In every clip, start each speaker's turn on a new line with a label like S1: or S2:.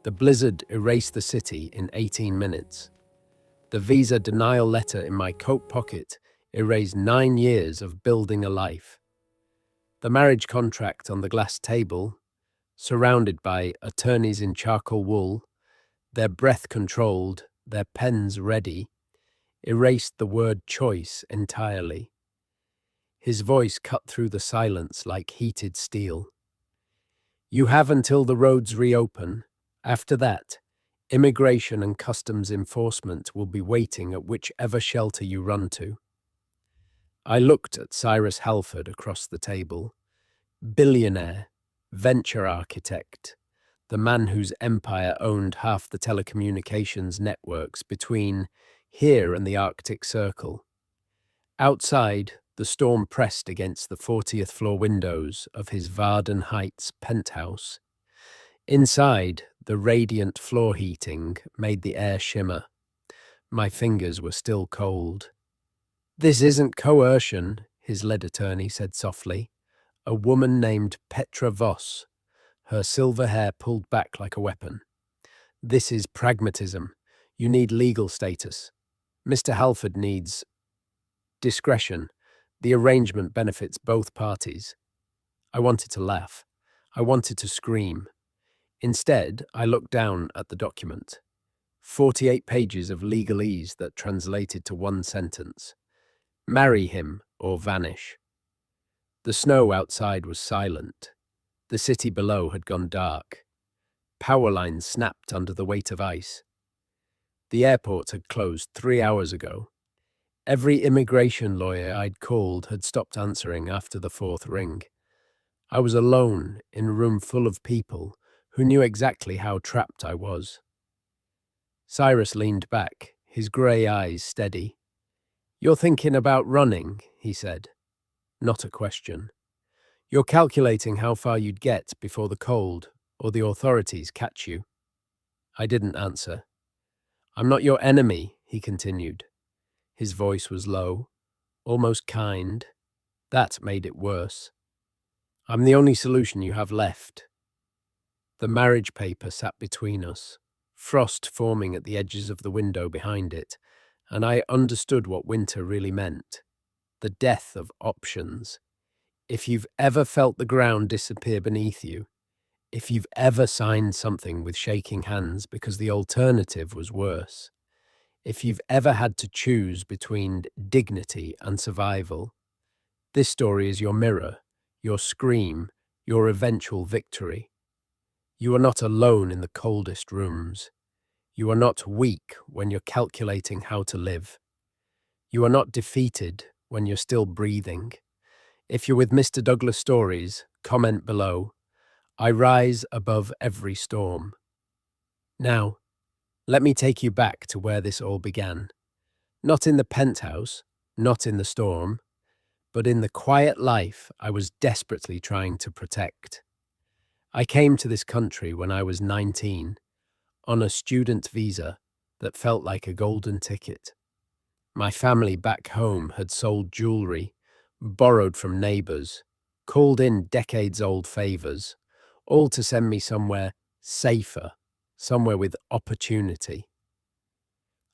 S1: The blizzard erased the city in 18 minutes. The visa denial letter in my coat pocket erased 9 years of building a life. The marriage contract on the glass table, surrounded by attorneys in charcoal wool, their breath controlled, their pens ready, erased the word choice entirely. His voice cut through the silence like heated steel. You have until the roads reopen. After that, immigration and customs enforcement will be waiting at whichever shelter you run to. I looked at Cyrus Halford across the table. Billionaire, venture architect, the man whose empire owned half the telecommunications networks between here and the Arctic Circle. Outside, the storm pressed against the 40th floor windows of his Varden Heights penthouse. Inside, the radiant floor heating made the air shimmer. My fingers were still cold. This isn't coercion, his lead attorney said softly. A woman named Petra Voss, her silver hair pulled back like a weapon. This is pragmatism. You need legal status. Mr. Halford needs discretion. The arrangement benefits both parties. I wanted to laugh. I wanted to scream. Instead, I looked down at the document. 48 pages of legalese that translated to one sentence. Marry him or vanish. The snow outside was silent. The city below had gone dark. Power lines snapped under the weight of ice. The airport had closed 3 hours ago. Every immigration lawyer I'd called had stopped answering after the fourth ring. I was alone in a room full of people who knew exactly how trapped I was. Cyrus leaned back, his grey eyes steady. You're thinking about running, he said. Not a question. You're calculating how far you'd get before the cold or the authorities catch you. I didn't answer. I'm not your enemy, he continued. His voice was low, almost kind. That made it worse. I'm the only solution you have left. The marriage paper sat between us, frost forming at the edges of the window behind it, and I understood what winter really meant. The death of options. If you've ever felt the ground disappear beneath you, if you've ever signed something with shaking hands because the alternative was worse, if you've ever had to choose between dignity and survival, this story is your mirror, your scream, your eventual victory. You are not alone in the coldest rooms. You are not weak when you're calculating how to live. You are not defeated when you're still breathing. If you're with Mr. Douglas Stories, comment below. I rise above every storm. Now, let me take you back to where this all began. Not in the penthouse, not in the storm, but in the quiet life I was desperately trying to protect. I came to this country when I was 19, on a student visa that felt like a golden ticket. My family back home had sold jewelry, borrowed from neighbors, called in decades-old favors, all to send me somewhere safer, somewhere with opportunity.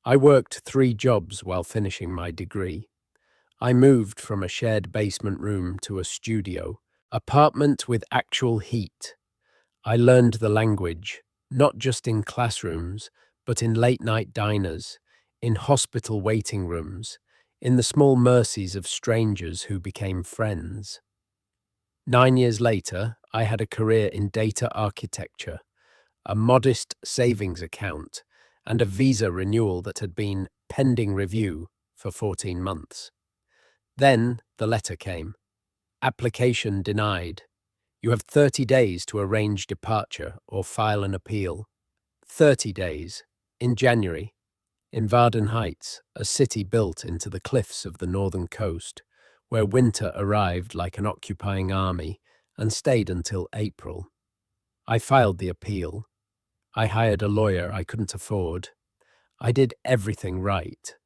S1: I worked 3 jobs while finishing my degree. I moved from a shared basement room to a studio, apartment with actual heat. I learned the language, not just in classrooms, but in late-night diners, in hospital waiting rooms, in the small mercies of strangers who became friends. 9 years later, I had a career in data architecture, a modest savings account, and a visa renewal that had been pending review for 14 months. Then the letter came. Application denied. You have 30 days to arrange departure or file an appeal. 30 days. In January. In Varden Heights, a city built into the cliffs of the northern coast, where winter arrived like an occupying army and stayed until April. I filed the appeal. I hired a lawyer I couldn't afford. I did everything right.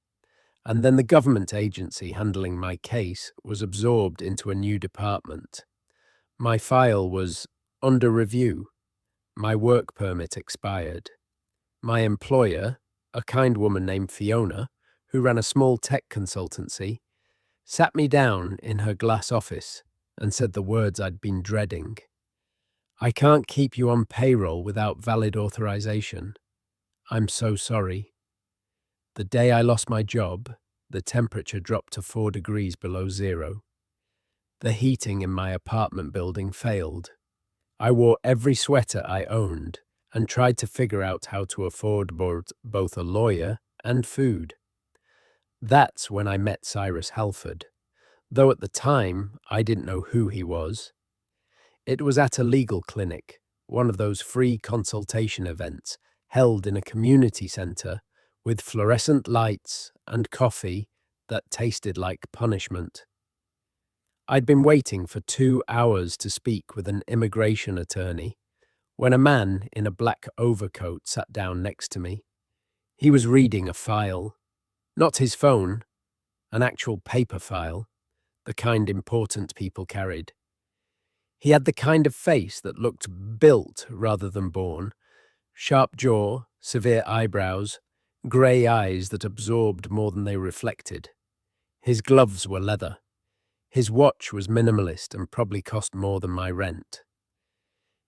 S1: And then the government agency handling my case was absorbed into a new department. My file was under review. My work permit expired. My employer, a kind woman named Fiona, who ran a small tech consultancy, sat me down in her glass office and said the words I'd been dreading. I can't keep you on payroll without valid authorization. I'm so sorry. The day I lost my job, the temperature dropped to 4 degrees below zero. The heating in my apartment building failed. I wore every sweater I owned and tried to figure out how to afford both a lawyer and food. That's when I met Cyrus Halford, though at the time I didn't know who he was. It was at a legal clinic, one of those free consultation events held in a community centre with fluorescent lights and coffee that tasted like punishment. I'd been waiting for 2 hours to speak with an immigration attorney when a man in a black overcoat sat down next to me. He was reading a file, not his phone, an actual paper file, the kind important people carried. He had the kind of face that looked built rather than born, sharp jaw, severe eyebrows, grey eyes that absorbed more than they reflected. His gloves were leather. His watch was minimalist and probably cost more than my rent.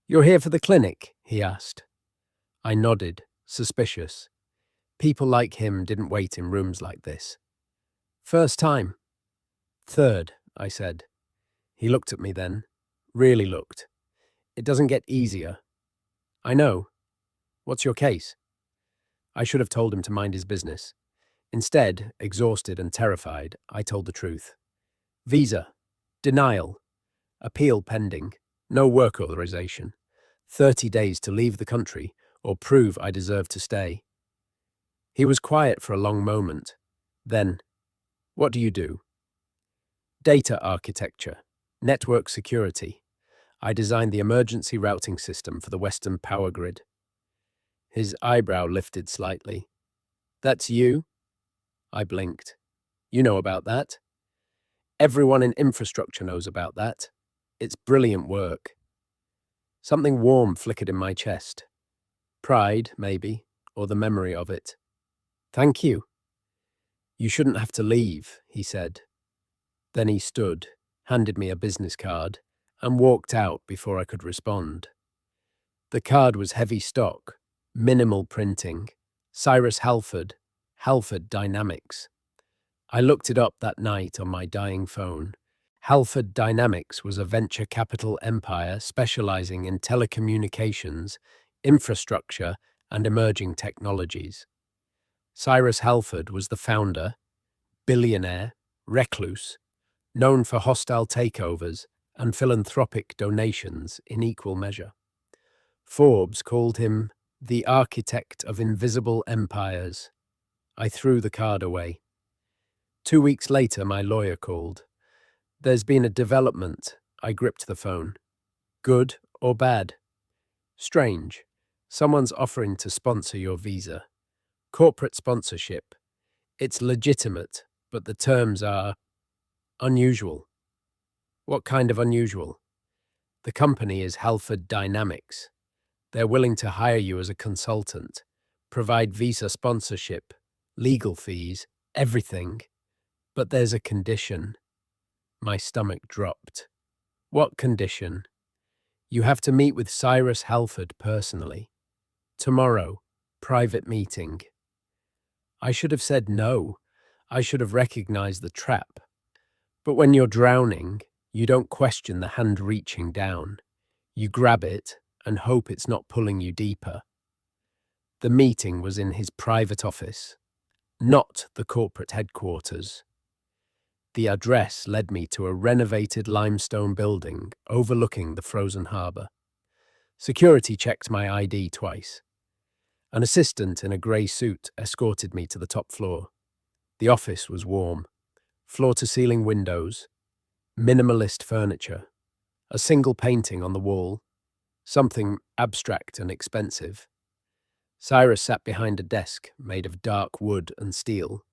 S1: "You're here for the clinic?" he asked. I nodded, suspicious. People like him didn't wait in rooms like this. "First time." "Third," I said. He looked at me then. Really looked. "It doesn't get easier." "I know. What's your case?" I should have told him to mind his business. Instead, exhausted and terrified, I told the truth. Visa. Denial. Appeal pending. No work authorization. 30 days to leave the country or prove I deserve to stay. He was quiet for a long moment. Then, "What do you do?" "Data architecture. Network security. I designed the emergency routing system for the Western power grid." His eyebrow lifted slightly. "That's you?" I blinked. "You know about that?" "Everyone in infrastructure knows about that. It's brilliant work." Something warm flickered in my chest. Pride, maybe, or the memory of it. "Thank you." "You shouldn't have to leave," he said. Then he stood, handed me a business card, and walked out before I could respond. The card was heavy stock, minimal printing, Cyrus Halford, Halford Dynamics. I looked it up that night on my dying phone. Halford Dynamics was a venture capital empire specializing in telecommunications, infrastructure, and emerging technologies. Cyrus Halford was the founder, billionaire, recluse, known for hostile takeovers and philanthropic donations in equal measure. Forbes called him the architect of invisible empires. I threw the card away. 2 weeks later, my lawyer called. "There's been a development." I gripped the phone. "Good or bad?" "Strange. Someone's offering to sponsor your visa. Corporate sponsorship. It's legitimate, but the terms are unusual." "What kind of unusual?" "The company is Halford Dynamics. They're willing to hire you as a consultant, provide visa sponsorship, legal fees, everything. But there's a condition." My stomach dropped. "What condition?" "You have to meet with Cyrus Halford personally. Tomorrow, private meeting." I should have said no. I should have recognized the trap. But when you're drowning, you don't question the hand reaching down. You grab it and hope it's not pulling you deeper. The meeting was in his private office, not the corporate headquarters. The address led me to a renovated limestone building overlooking the frozen harbour. Security checked my ID twice. An assistant in a grey suit escorted me to the top floor. The office was warm. Floor-to-ceiling windows, minimalist furniture, a single painting on the wall, something abstract and expensive. Cyrus sat behind a desk made of dark wood and steel,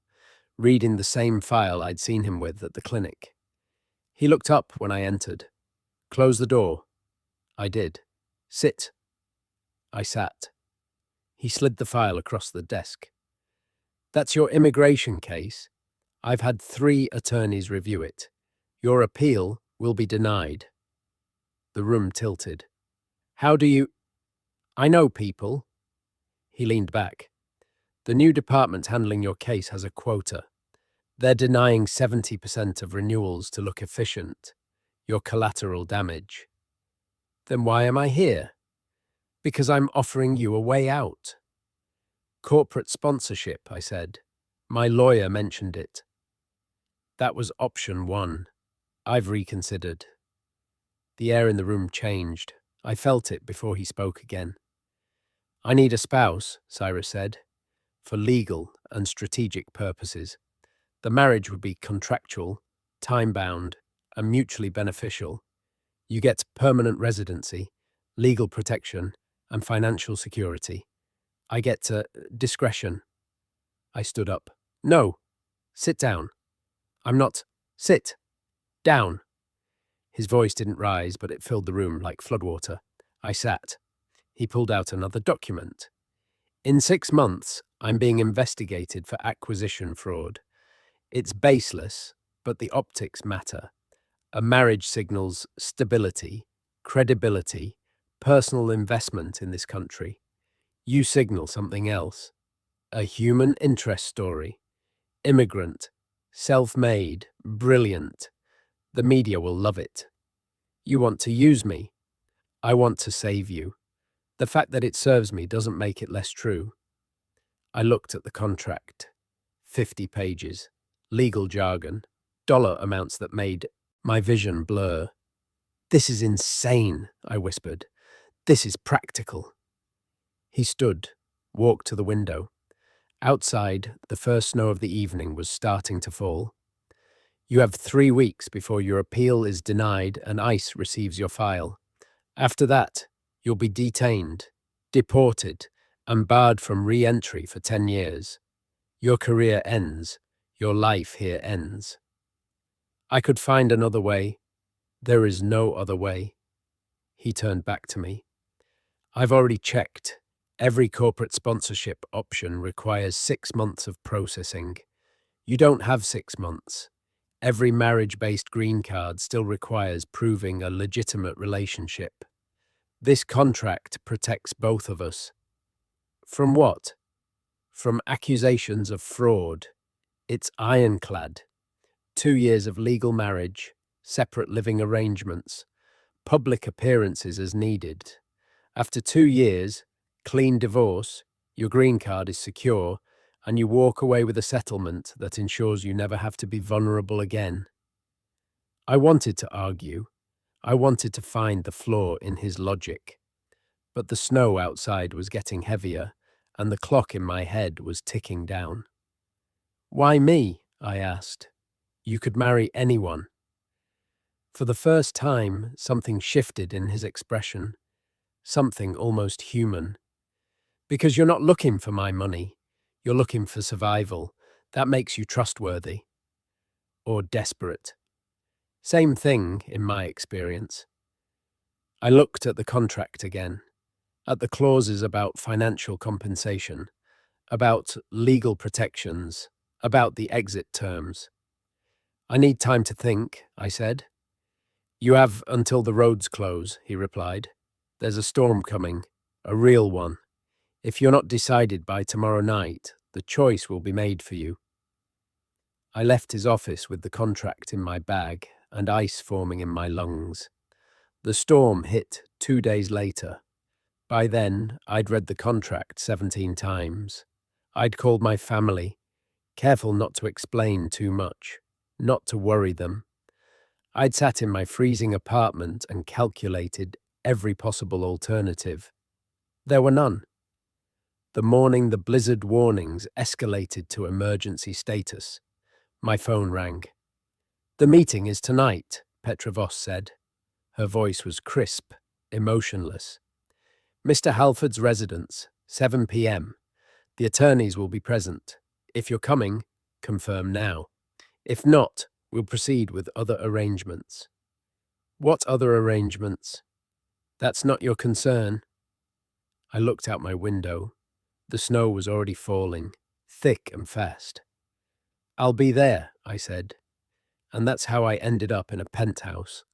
S1: reading the same file I'd seen him with at the clinic. He looked up when I entered. "Close the door." I did. "Sit." I sat. He slid the file across the desk. That's your immigration case. I've had 3 attorneys review it. Your appeal will be denied. The room tilted. How do you... I know people. He leaned back. The new department handling your case has a quota. They're denying 70% of renewals to look efficient. Your collateral damage. Then why am I here? Because I'm offering you a way out. Corporate sponsorship, I said. My lawyer mentioned it. That was option 1. I've reconsidered. The air in the room changed. I felt it before he spoke again. I need a spouse, Cyrus said, for legal and strategic purposes. The marriage would be contractual, time-bound, and mutually beneficial. You get permanent residency, legal protection, and financial security. I get discretion. I stood up. No, sit down. I'm not. Sit. Down. His voice didn't rise, but it filled the room like floodwater. I sat. He pulled out another document. In 6 months, I'm being investigated for acquisition fraud. It's baseless, but the optics matter. A marriage signals stability, credibility, personal investment in this country. You signal something else. A human interest story. Immigrant. Self-made. Brilliant. The media will love it. You want to use me. I want to save you. The fact that it serves me doesn't make it less true. I looked at the contract. 50 pages. Legal jargon. Dollar amounts that made my vision blur. This is insane, I whispered. This is practical. He stood, walked to the window. Outside, the first snow of the evening was starting to fall. You have 3 weeks before your appeal is denied and ICE receives your file. After that, you'll be detained, deported, and barred from re-entry for 10 years. Your career ends. Your life here ends. I could find another way. There is no other way. He turned back to me. I've already checked. Every corporate sponsorship option requires 6 months of processing. You don't have 6 months. Every marriage-based green card still requires proving a legitimate relationship. This contract protects both of us. From what? From accusations of fraud. It's ironclad. 2 years of legal marriage, separate living arrangements, public appearances as needed. After 2 years, clean divorce, your green card is secure, and you walk away with a settlement that ensures you never have to be vulnerable again. I wanted to argue. I wanted to find the flaw in his logic. But the snow outside was getting heavier, and the clock in my head was ticking down. Why me? I asked. You could marry anyone. For the first time, something shifted in his expression. Something almost human. Because you're not looking for my money. You're looking for survival. That makes you trustworthy. Or desperate. Same thing, in my experience. I looked at the contract again. At the clauses about financial compensation. About legal protections. About the exit terms. I need time to think, I said. You have until the roads close, he replied. There's a storm coming. A real one. If you're not decided by tomorrow night, the choice will be made for you. I left his office with the contract in my bag and ice forming in my lungs. The storm hit 2 days later. By then, I'd read the contract 17 times. I'd called my family, careful not to explain too much, not to worry them. I'd sat in my freezing apartment and calculated every possible alternative. There were none. The morning the blizzard warnings escalated to emergency status, my phone rang. The meeting is tonight, Petrovos said. Her voice was crisp, emotionless. Mr. Halford's residence, 7 p.m. The attorneys will be present. If you're coming, confirm now. If not, we'll proceed with other arrangements. What other arrangements? That's not your concern. I looked out my window. The snow was already falling, thick and fast. "I'll be there," I said, and that's how I ended up in a penthouse,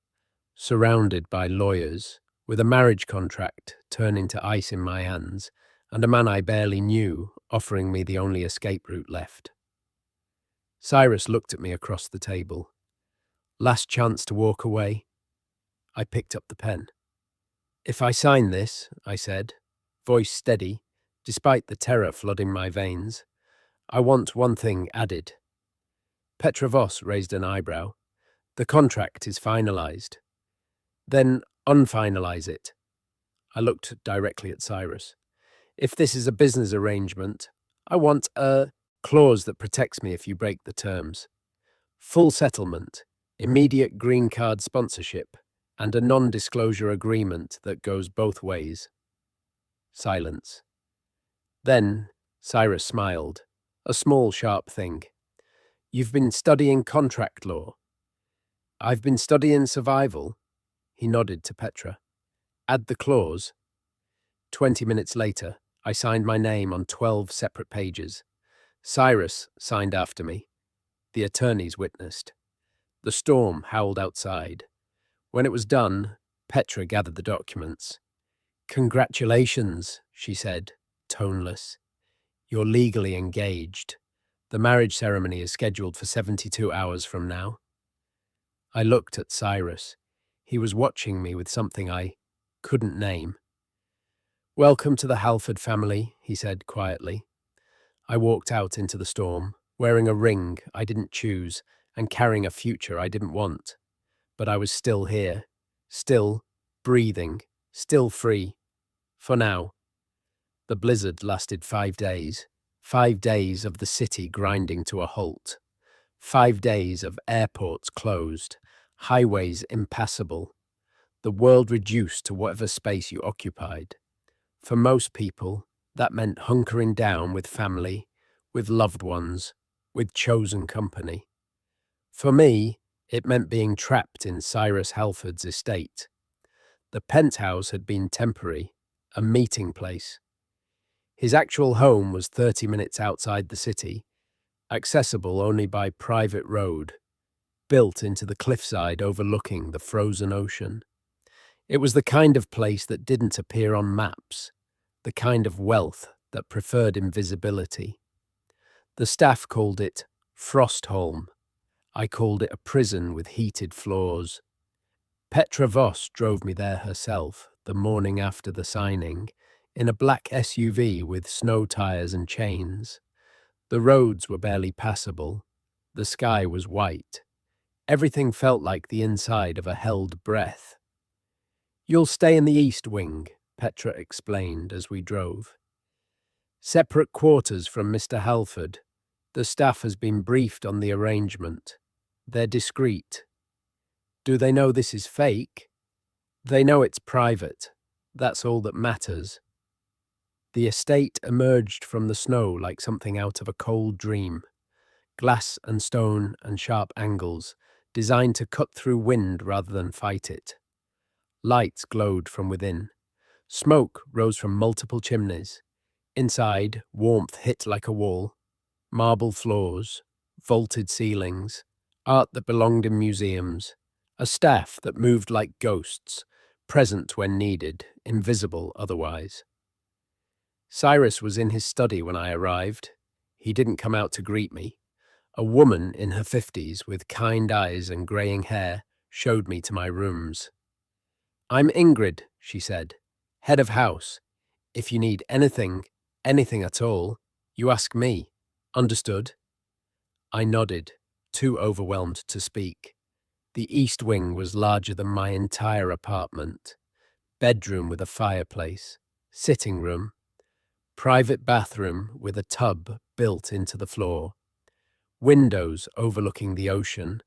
S1: surrounded by lawyers, with a marriage contract turning to ice in my hands, and a man I barely knew offering me the only escape route left. Cyrus looked at me across the table. "Last chance to walk away." I picked up the pen. "If I sign this," I said, voice steady, despite the terror flooding my veins, "I want one thing added." Petra Voss raised an eyebrow. "The contract is finalized." "Then unfinalize it." I looked directly at Cyrus. "If this is a business arrangement, I want a clause that protects me if you break the terms. Full settlement, immediate green card sponsorship, and a non-disclosure agreement that goes both ways." Silence. Then Cyrus smiled, a small, sharp thing. "You've been studying contract law." "I've been studying survival." He nodded to Petra. "Add the clause." 20 minutes later, I signed my name on 12 separate pages. Cyrus signed after me. The attorneys witnessed. The storm howled outside. When it was done, Petra gathered the documents. "Congratulations," she said, toneless. "You're legally engaged. The marriage ceremony is scheduled for 72 hours from now." I looked at Cyrus. He was watching me with something I couldn't name. "Welcome to the Halford family," he said quietly. I walked out into the storm, wearing a ring I didn't choose and carrying a future I didn't want. But I was still here, still breathing, still free. For now. The blizzard lasted 5 days. 5 days of the city grinding to a halt. 5 days of airports closed, highways impassable, the world reduced to whatever space you occupied. For most people, that meant hunkering down with family, with loved ones, with chosen company. For me, it meant being trapped in Cyrus Halford's estate. The penthouse had been temporary, a meeting place. His actual home was 30 minutes outside the city, accessible only by private road, built into the cliffside overlooking the frozen ocean. It was the kind of place that didn't appear on maps, the kind of wealth that preferred invisibility. The staff called it Frostholm. I called it a prison with heated floors. Petra Voss drove me there herself the morning after the signing, in a black SUV with snow tires and chains. The roads were barely passable. The sky was white. Everything felt like the inside of a held breath. "You'll stay in the East Wing," Petra explained as we drove. "Separate quarters from Mr. Halford. The staff has been briefed on the arrangement. They're discreet." "Do they know this is fake?" "They know it's private. That's all that matters." The estate emerged from the snow like something out of a cold dream. Glass and stone and sharp angles, designed to cut through wind rather than fight it. Lights glowed from within. Smoke rose from multiple chimneys. Inside, warmth hit like a wall. Marble floors, vaulted ceilings, art that belonged in museums, a staff that moved like ghosts, present when needed, invisible otherwise. Cyrus was in his study when I arrived. He didn't come out to greet me. A woman in her 50s with kind eyes and greying hair showed me to my rooms. "I'm Ingrid," she said, "head of house. If you need anything at all, you ask me. Understood?" I nodded, too overwhelmed to speak. The East Wing was larger than my entire apartment. Bedroom with a fireplace, sitting room, private bathroom with a tub built into the floor, windows overlooking the ocean,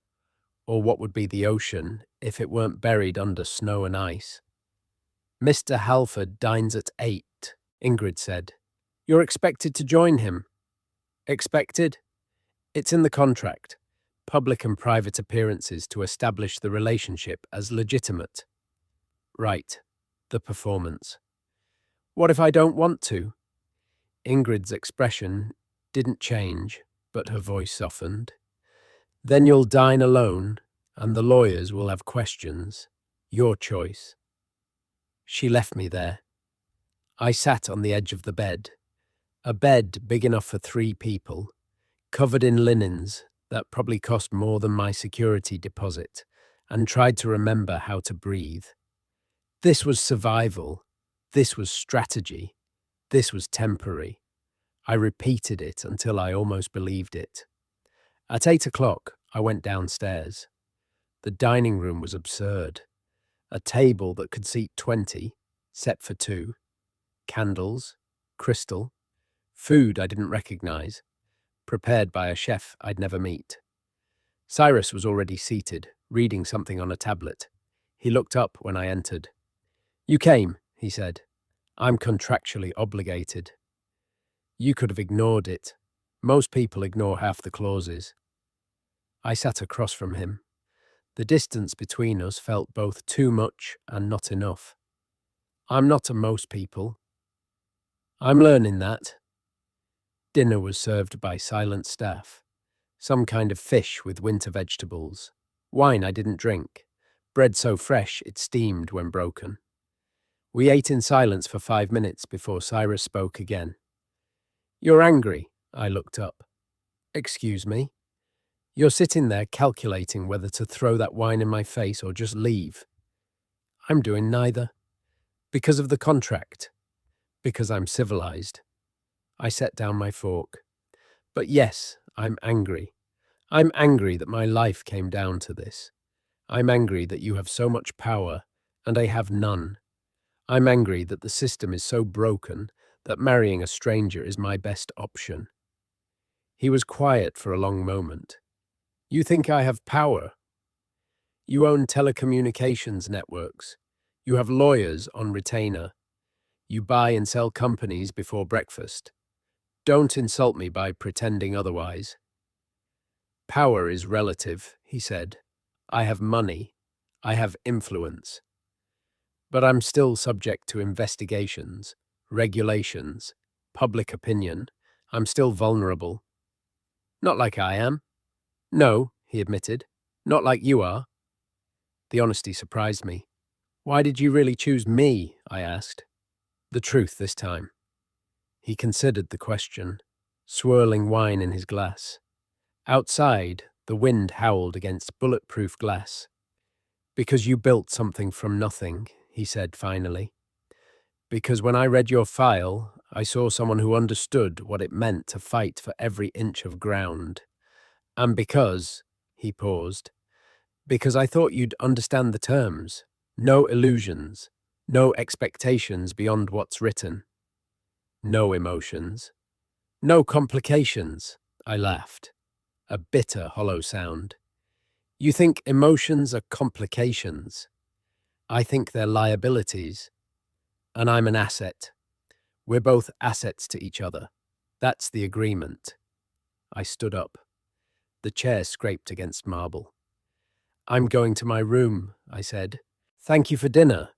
S1: or what would be the ocean if it weren't buried under snow and ice. "Mr. Halford dines at 8, Ingrid said. "You're expected to join him." "Expected?" "It's in the contract. Public and private appearances to establish the relationship as legitimate." "Right. The performance." What if I don't want to? Ingrid's expression didn't change, but her voice softened. Then you'll dine alone, and the lawyers will have questions. Your choice. She left me there. I sat on the edge of the bed, a bed big enough for 3 people, covered in linens that probably cost more than my security deposit, and tried to remember how to breathe. This was survival. This was strategy. This was temporary. I repeated it until I almost believed it. At 8 o'clock, I went downstairs. The dining room was absurd. A table that could seat 20, set for 2. Candles, crystal, food I didn't recognize, prepared by a chef I'd never meet. Cyrus was already seated, reading something on a tablet. He looked up when I entered. "You came," he said. "I'm contractually obligated." You could have ignored it. Most people ignore half the clauses. I sat across from him. The distance between us felt both too much and not enough. I'm not a most people. I'm learning that. Dinner was served by silent staff. Some kind of fish with winter vegetables. Wine I didn't drink. Bread so fresh it steamed when broken. We ate in silence for 5 minutes before Cyrus spoke again. "You're angry," I looked up. "Excuse me?" "You're sitting there calculating whether to throw that wine in my face or just leave." "I'm doing neither. Because of the contract. Because I'm civilized." I set down my fork. "But yes, I'm angry. I'm angry that my life came down to this. I'm angry that you have so much power, and I have none. I'm angry that the system is so broken that marrying a stranger is my best option." He was quiet for a long moment. "You think I have power? You own telecommunications networks. You have lawyers on retainer. You buy and sell companies before breakfast. Don't insult me by pretending otherwise." "Power is relative," he said. "I have money. I have influence. But I'm still subject to investigations, regulations, public opinion. I'm still vulnerable." "Not like I am." "No," he admitted. "Not like you are." The honesty surprised me. "Why did you really choose me?" I asked. The truth this time. He considered the question, swirling wine in his glass. Outside, the wind howled against bulletproof glass. "Because you built something from nothing," he said finally. "Because when I read your file, I saw someone who understood what it meant to fight for every inch of ground. And because," he paused, "because I thought you'd understand the terms. No illusions, no expectations beyond what's written. No emotions. No complications." I laughed. A bitter, hollow sound. "You think emotions are complications. I think they're liabilities. And I'm an asset. We're both assets to each other. That's the agreement." I stood up. The chair scraped against marble. "I'm going to my room," I said. "Thank you for dinner.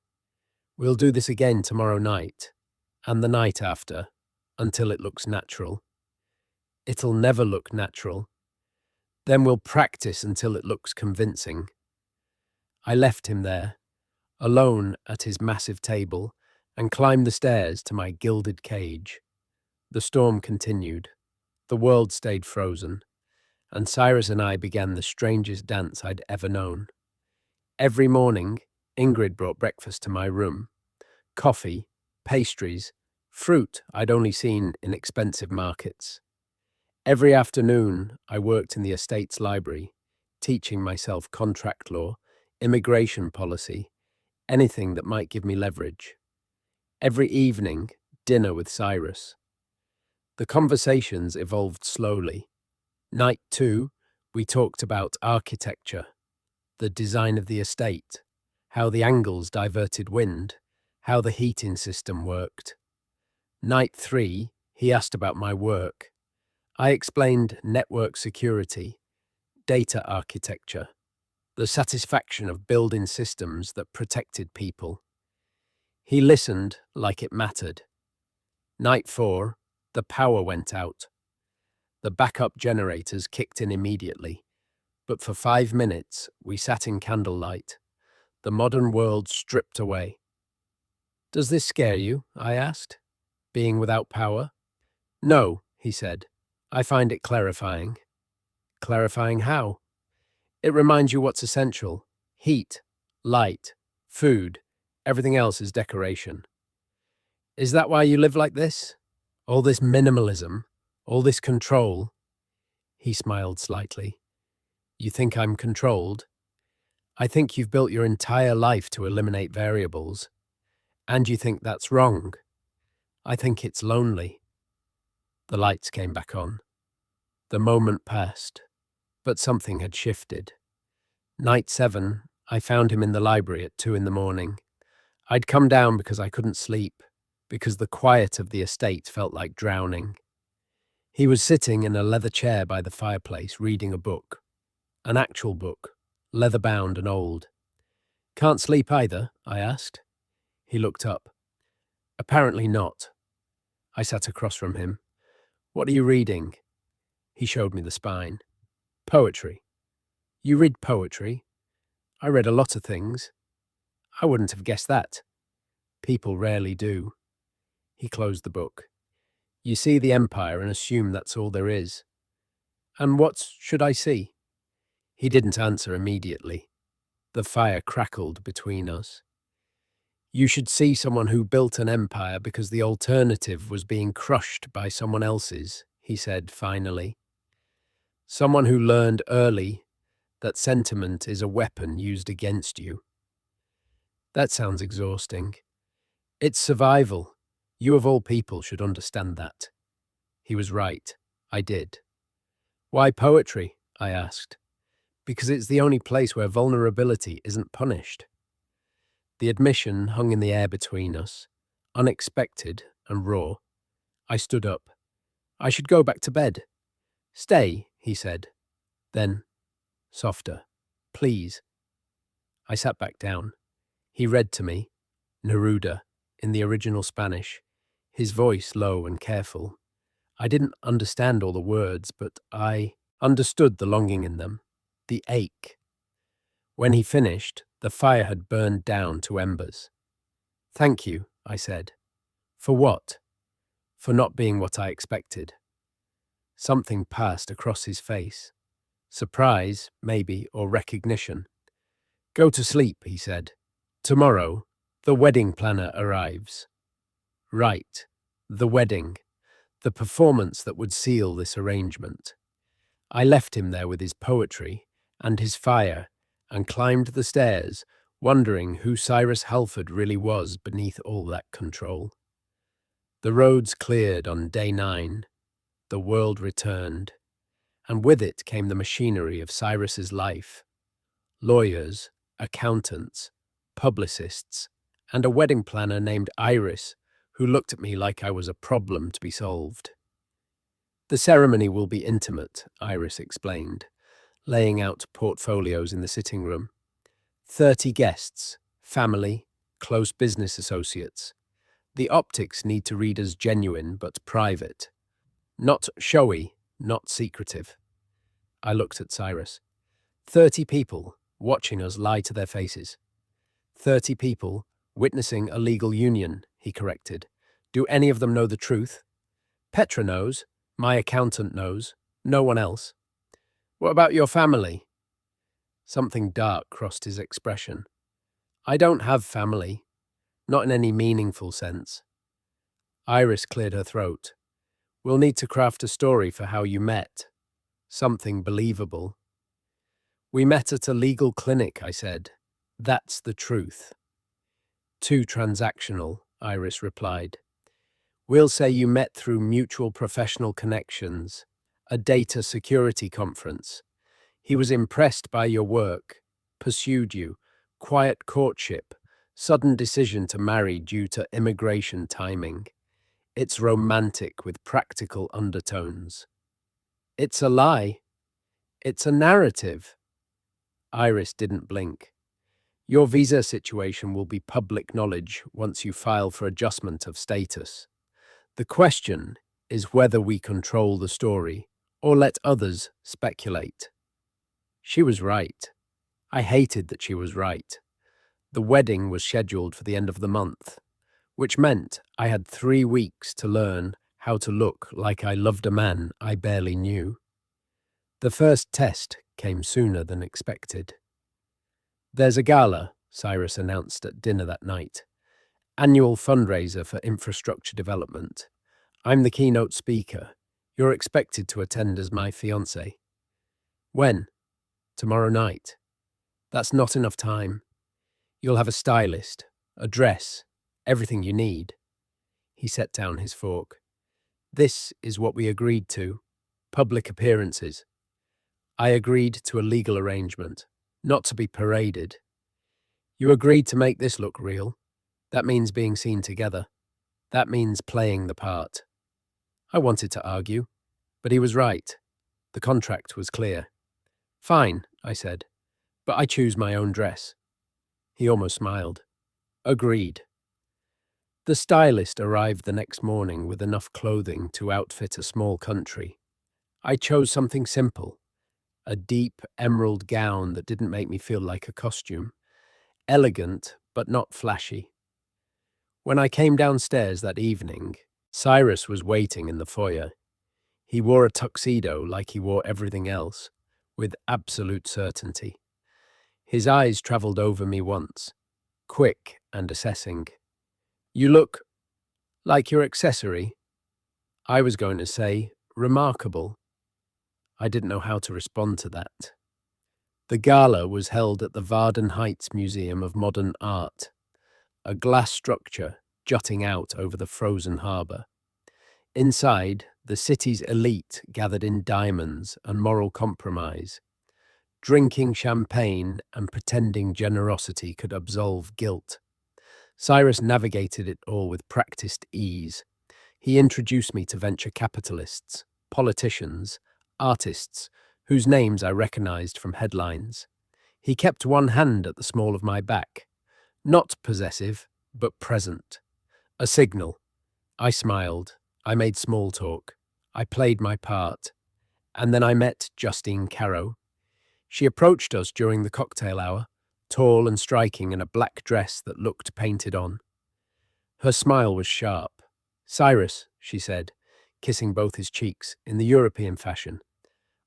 S1: We'll do this again tomorrow night, and the night after, until it looks natural." "It'll never look natural." "Then we'll practice until it looks convincing." I left him there, alone at his massive table, and climbed the stairs to my gilded cage. The storm continued. The world stayed frozen, and Cyrus and I began the strangest dance I'd ever known. Every morning, Ingrid brought breakfast to my room. Coffee, pastries, fruit I'd only seen in expensive markets. Every afternoon, I worked in the estate's library, teaching myself contract law, immigration policy, anything that might give me leverage. Every evening, dinner with Cyrus. The conversations evolved slowly. Night 2, we talked about architecture, the design of the estate, how the angles diverted wind, how the heating system worked. Night 3, he asked about my work. I explained network security, data architecture, the satisfaction of building systems that protected people. He listened like it mattered. Night 4, the power went out. The backup generators kicked in immediately, but for 5 minutes we sat in candlelight, the modern world stripped away. "Does this scare you?" I asked, "being without power?" "No," he said. "I find it clarifying." "Clarifying how?" "It reminds you what's essential. Heat, light, food, everything else is decoration." "Is that why you live like this? All this minimalism, all this control?" He smiled slightly. "You think I'm controlled? I think you've built your entire life to eliminate variables. And you think that's wrong. I think it's lonely." The lights came back on. The moment passed, but something had shifted. Night 7, I found him in the library at 2 in the morning. I'd come down because I couldn't sleep, because the quiet of the estate felt like drowning. He was sitting in a leather chair by the fireplace, reading a book. An actual book, leather-bound and old. "Can't sleep either?" I asked. He looked up. "Apparently not." I sat across from him. "What are you reading?" He showed me the spine. "Poetry." "You read poetry?" "I read a lot of things." "I wouldn't have guessed that." "People rarely do." He closed the book. "You see the empire and assume that's all there is." "And what should I see?" He didn't answer immediately. The fire crackled between us. "You should see someone who built an empire because the alternative was being crushed by someone else's," he said finally. "Someone who learned early that sentiment is a weapon used against you." That sounds exhausting. It's survival. You of all people should understand that. He was right. I did. "Why poetry?" I asked. "Because it's the only place where vulnerability isn't punished." The admission hung in the air between us, unexpected and raw. I stood up. "I should go back to bed." "Stay," he said. Then, softer, "Please." I sat back down. He read to me, Neruda, in the original Spanish, his voice low and careful. I didn't understand all the words, but I understood the longing in them, the ache. When he finished, the fire had burned down to embers. "Thank you," I said. "For what?" "For not being what I expected." Something passed across his face. Surprise, maybe, or recognition. "Go to sleep," he said. "Tomorrow, the wedding planner arrives." Right, the wedding, the performance that would seal this arrangement. I left him there with his poetry and his fire and climbed the stairs, wondering who Cyrus Halford really was beneath all that control. The roads cleared on day 9. The world returned, and with it came the machinery of Cyrus's life. Lawyers, accountants, publicists, and a wedding planner named Iris, who looked at me like I was a problem to be solved. "The ceremony will be intimate," Iris explained, laying out portfolios in the sitting room. 30 guests, family, close business associates. The optics need to read as genuine but private. Not showy, not secretive. I looked at Cyrus. 30 people watching us lie to their faces. 30 people witnessing a legal union, he corrected. "Do any of them know the truth?" "Petra knows. My accountant knows. No one else." "What about your family?" Something dark crossed his expression. "I don't have family. Not in any meaningful sense." Iris cleared her throat. "We'll need to craft a story for how you met. Something believable." "We met at a legal clinic," I said. "That's the truth." "Too transactional," Iris replied. "We'll say you met through mutual professional connections, a data security conference. He was impressed by your work, pursued you, quiet courtship, sudden decision to marry due to immigration timing. It's romantic with practical undertones." "It's a lie. It's a narrative." Iris didn't blink. Your visa situation will be public knowledge once you file for adjustment of status. The question is whether we control the story or let others speculate. She was right. I hated that she was right. The wedding was scheduled for the end of the month, which meant I had 3 weeks to learn how to look like I loved a man I barely knew. The first test came sooner than expected. There's a gala, Cyrus announced at dinner that night. Annual fundraiser for infrastructure development. I'm the keynote speaker. You're expected to attend as my fiancé. When? Tomorrow night. That's not enough time. You'll have a stylist, a dress, everything you need. He set down his fork. This is what we agreed to. Public appearances. I agreed to a legal arrangement, not to be paraded. You agreed to make this look real. That means being seen together. That means playing the part. I wanted to argue, but he was right. The contract was clear. Fine, I said, but I choose my own dress. He almost smiled. Agreed. The stylist arrived the next morning with enough clothing to outfit a small country. I chose something simple, a deep emerald gown that didn't make me feel like a costume. Elegant, but not flashy. When I came downstairs that evening, Cyrus was waiting in the foyer. He wore a tuxedo like he wore everything else, with absolute certainty. His eyes travelled over me once, quick and assessing. You look like your accessory. I was going to say, remarkable. I didn't know how to respond to that. The gala was held at the Varden Heights Museum of Modern Art, a glass structure jutting out over the frozen harbour. Inside, the city's elite gathered in diamonds and moral compromise, drinking champagne and pretending generosity could absolve guilt. Cyrus navigated it all with practiced ease. He introduced me to venture capitalists, politicians, artists, whose names I recognized from headlines. He kept one hand at the small of my back, not possessive, but present. A signal. I smiled. I made small talk. I played my part. And then I met Justine Caro. She approached us during the cocktail hour, tall and striking in a black dress that looked painted on. Her smile was sharp. Cyrus, she said, kissing both his cheeks in the European fashion.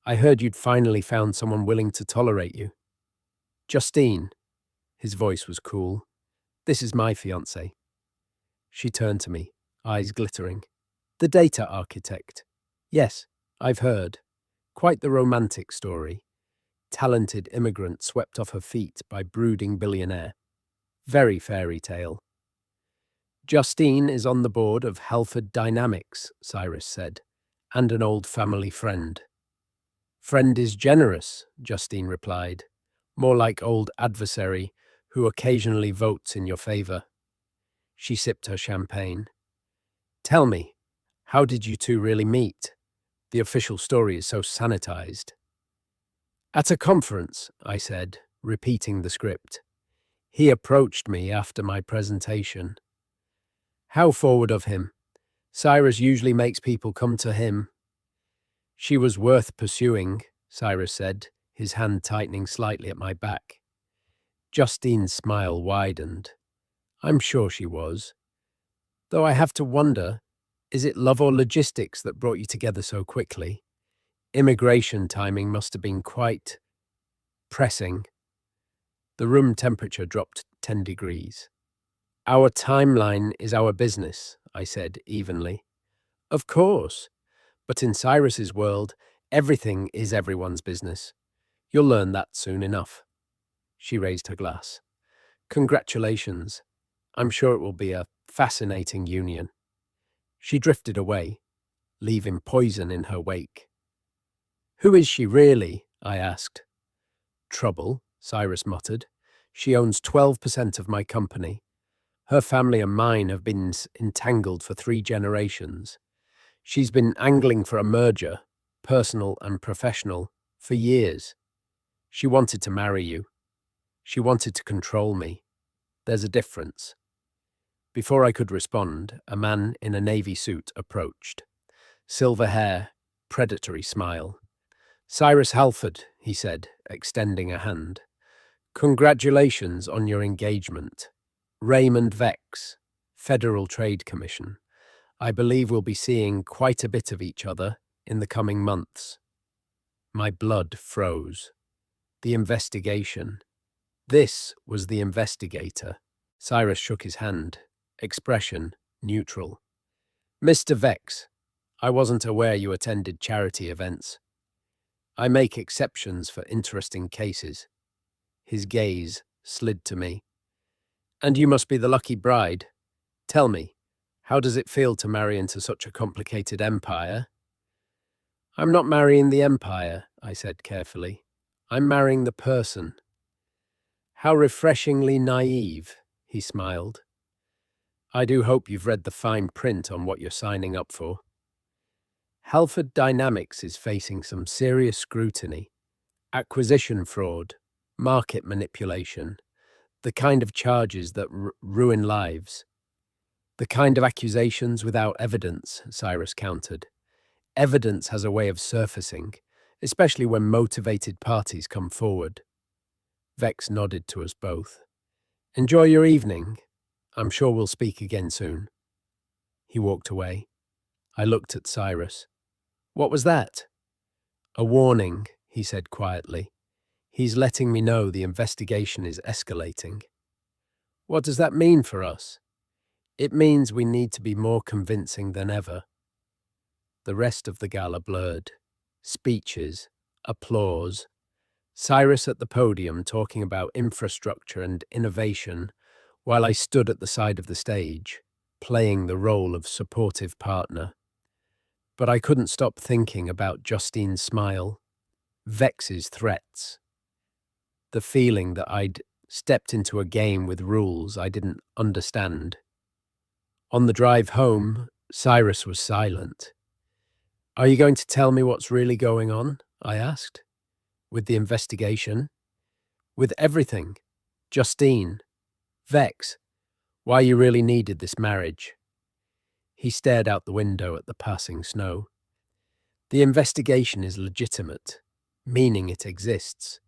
S1: I heard you'd finally found someone willing to tolerate you. Justine. His voice was cool. This is my fiancé. She turned to me, eyes glittering. The data architect. Yes, I've heard. Quite the romantic story. Talented immigrant swept off her feet by brooding billionaire. Very fairy tale. Justine is on the board of Halford Dynamics, Cyrus said, and an old family friend. Friend is generous, Justine replied, more like old adversary who occasionally votes in your favour. She sipped her champagne. Tell me, how did you two really meet? The official story is so sanitized. At a conference, I said, repeating the script. He approached me after my presentation. How forward of him. Cyrus usually makes people come to him. She was worth pursuing, Cyrus said, his hand tightening slightly at my back. Justine's smile widened. I'm sure she was. Though I have to wonder, is it love or logistics that brought you together so quickly? Immigration timing must have been quite pressing. The room temperature dropped 10 degrees. Our timeline is our business, I said evenly. Of course, but in Cyrus's world, everything is everyone's business. You'll learn that soon enough. She raised her glass. Congratulations. I'm sure it will be a fascinating union. She drifted away, leaving poison in her wake. Who is she really? I asked. Trouble, Cyrus muttered. She owns 12% of my company. Her family and mine have been entangled for 3 generations. She's been angling for a merger, personal and professional, for years. She wanted to marry you. She wanted to control me. There's a difference. Before I could respond, a man in a navy suit approached. Silver hair, predatory smile. "Cyrus Halford," he said, extending a hand. "Congratulations on your engagement. Raymond Vex, Federal Trade Commission. I believe we'll be seeing quite a bit of each other in the coming months." My blood froze. The investigation. This was the investigator. Cyrus shook his hand, expression neutral. "Mr. Vex, I wasn't aware you attended charity events. I make exceptions for interesting cases." His gaze slid to me. "And you must be the lucky bride. Tell me, how does it feel to marry into such a complicated empire?" "I'm not marrying the empire," I said carefully. "I'm marrying the person." "How refreshingly naive," he smiled. "I do hope you've read the fine print on what you're signing up for." Halford Dynamics is facing some serious scrutiny. Acquisition fraud, market manipulation, the kind of charges that ruin lives. "The kind of accusations without evidence," Cyrus countered. "Evidence has a way of surfacing, especially when motivated parties come forward." Vex nodded to us both. "Enjoy your evening. I'm sure we'll speak again soon." He walked away. I looked at Cyrus. "What was that?" "A warning," he said quietly. "He's letting me know the investigation is escalating." "What does that mean for us?" "It means we need to be more convincing than ever." The rest of the gala blurred. Speeches, applause. Cyrus at the podium talking about infrastructure and innovation, while I stood at the side of the stage, playing the role of supportive partner. But I couldn't stop thinking about Justine's smile, Vex's threats, the feeling that I'd stepped into a game with rules I didn't understand. On the drive home, Cyrus was silent. "Are you going to tell me what's really going on?" I asked. "With the investigation?" "With everything. Justine. Vex. Why you really needed this marriage." He stared out the window at the passing snow. "The investigation is legitimate, meaning it exists.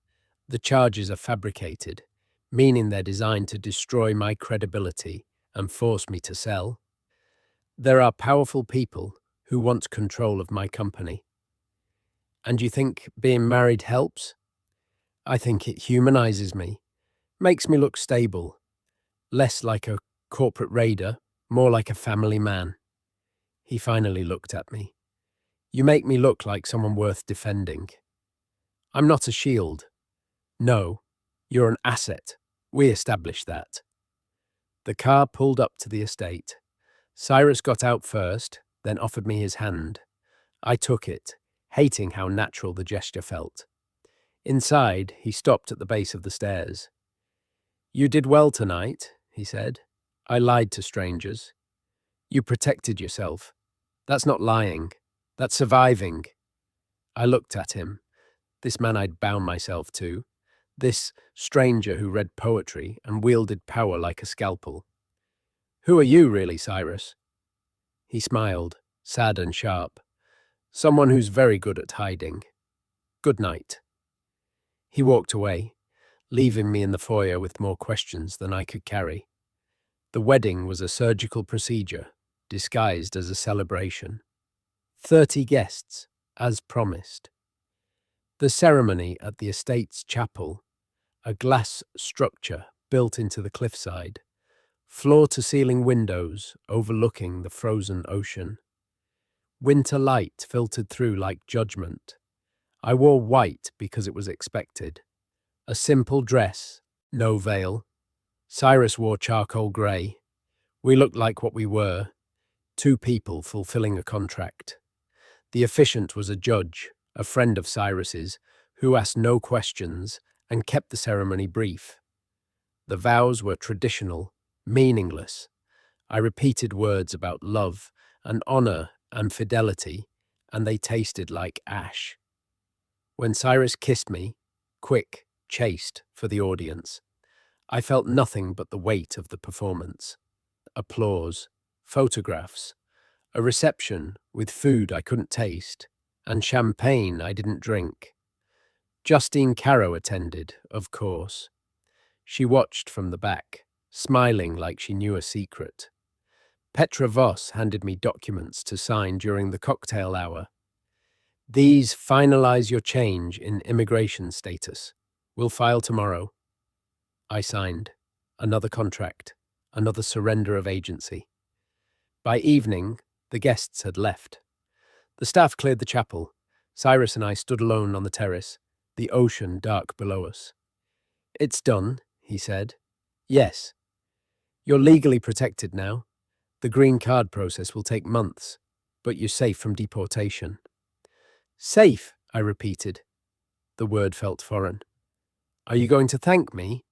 S1: The charges are fabricated, meaning they're designed to destroy my credibility and force me to sell. There are powerful people who want control of my company." "And you think being married helps?" "I think it humanizes me, makes me look stable, less like a corporate raider, more like a family man." He finally looked at me. "You make me look like someone worth defending." "I'm not a shield." "No, you're an asset. We established that." The car pulled up to the estate. Cyrus got out first, then offered me his hand. I took it, hating how natural the gesture felt. Inside, he stopped at the base of the stairs. "You did well tonight," he said. "I lied to strangers. You protected yourself. That's not lying. That's surviving." I looked at him, this man I'd bound myself to, this stranger who read poetry and wielded power like a scalpel. "Who are you, really, Cyrus?" He smiled, sad and sharp. "Someone who's very good at hiding. Good night." He walked away, leaving me in the foyer with more questions than I could carry. The wedding was a surgical procedure, disguised as a celebration. 30 guests, as promised. The ceremony at the estate's chapel, a glass structure built into the cliffside, floor-to-ceiling windows overlooking the frozen ocean. Winter light filtered through like judgment. I wore white because it was expected. A simple dress, no veil. Cyrus wore charcoal grey. We looked like what we were, two people fulfilling a contract. The officiant was a judge, a friend of Cyrus's, who asked no questions and kept the ceremony brief. The vows were traditional, meaningless. I repeated words about love and honor and fidelity, and they tasted like ash. When Cyrus kissed me, quick, chaste for the audience, I felt nothing but the weight of the performance. Applause, photographs, a reception with food I couldn't taste, and champagne I didn't drink. Justine Caro attended, of course. She watched from the back, smiling like she knew a secret. Petra Voss handed me documents to sign during the cocktail hour. These finalize your change in immigration status. We'll file tomorrow. I signed. Another contract. Another surrender of agency. By evening, the guests had left. The staff cleared the chapel. Cyrus and I stood alone on the terrace, the ocean dark below us. "It's done," he said. "Yes. You're legally protected now. The green card process will take months, but you're safe from deportation." "Safe," I repeated. The word felt foreign. "Are you going to thank me?"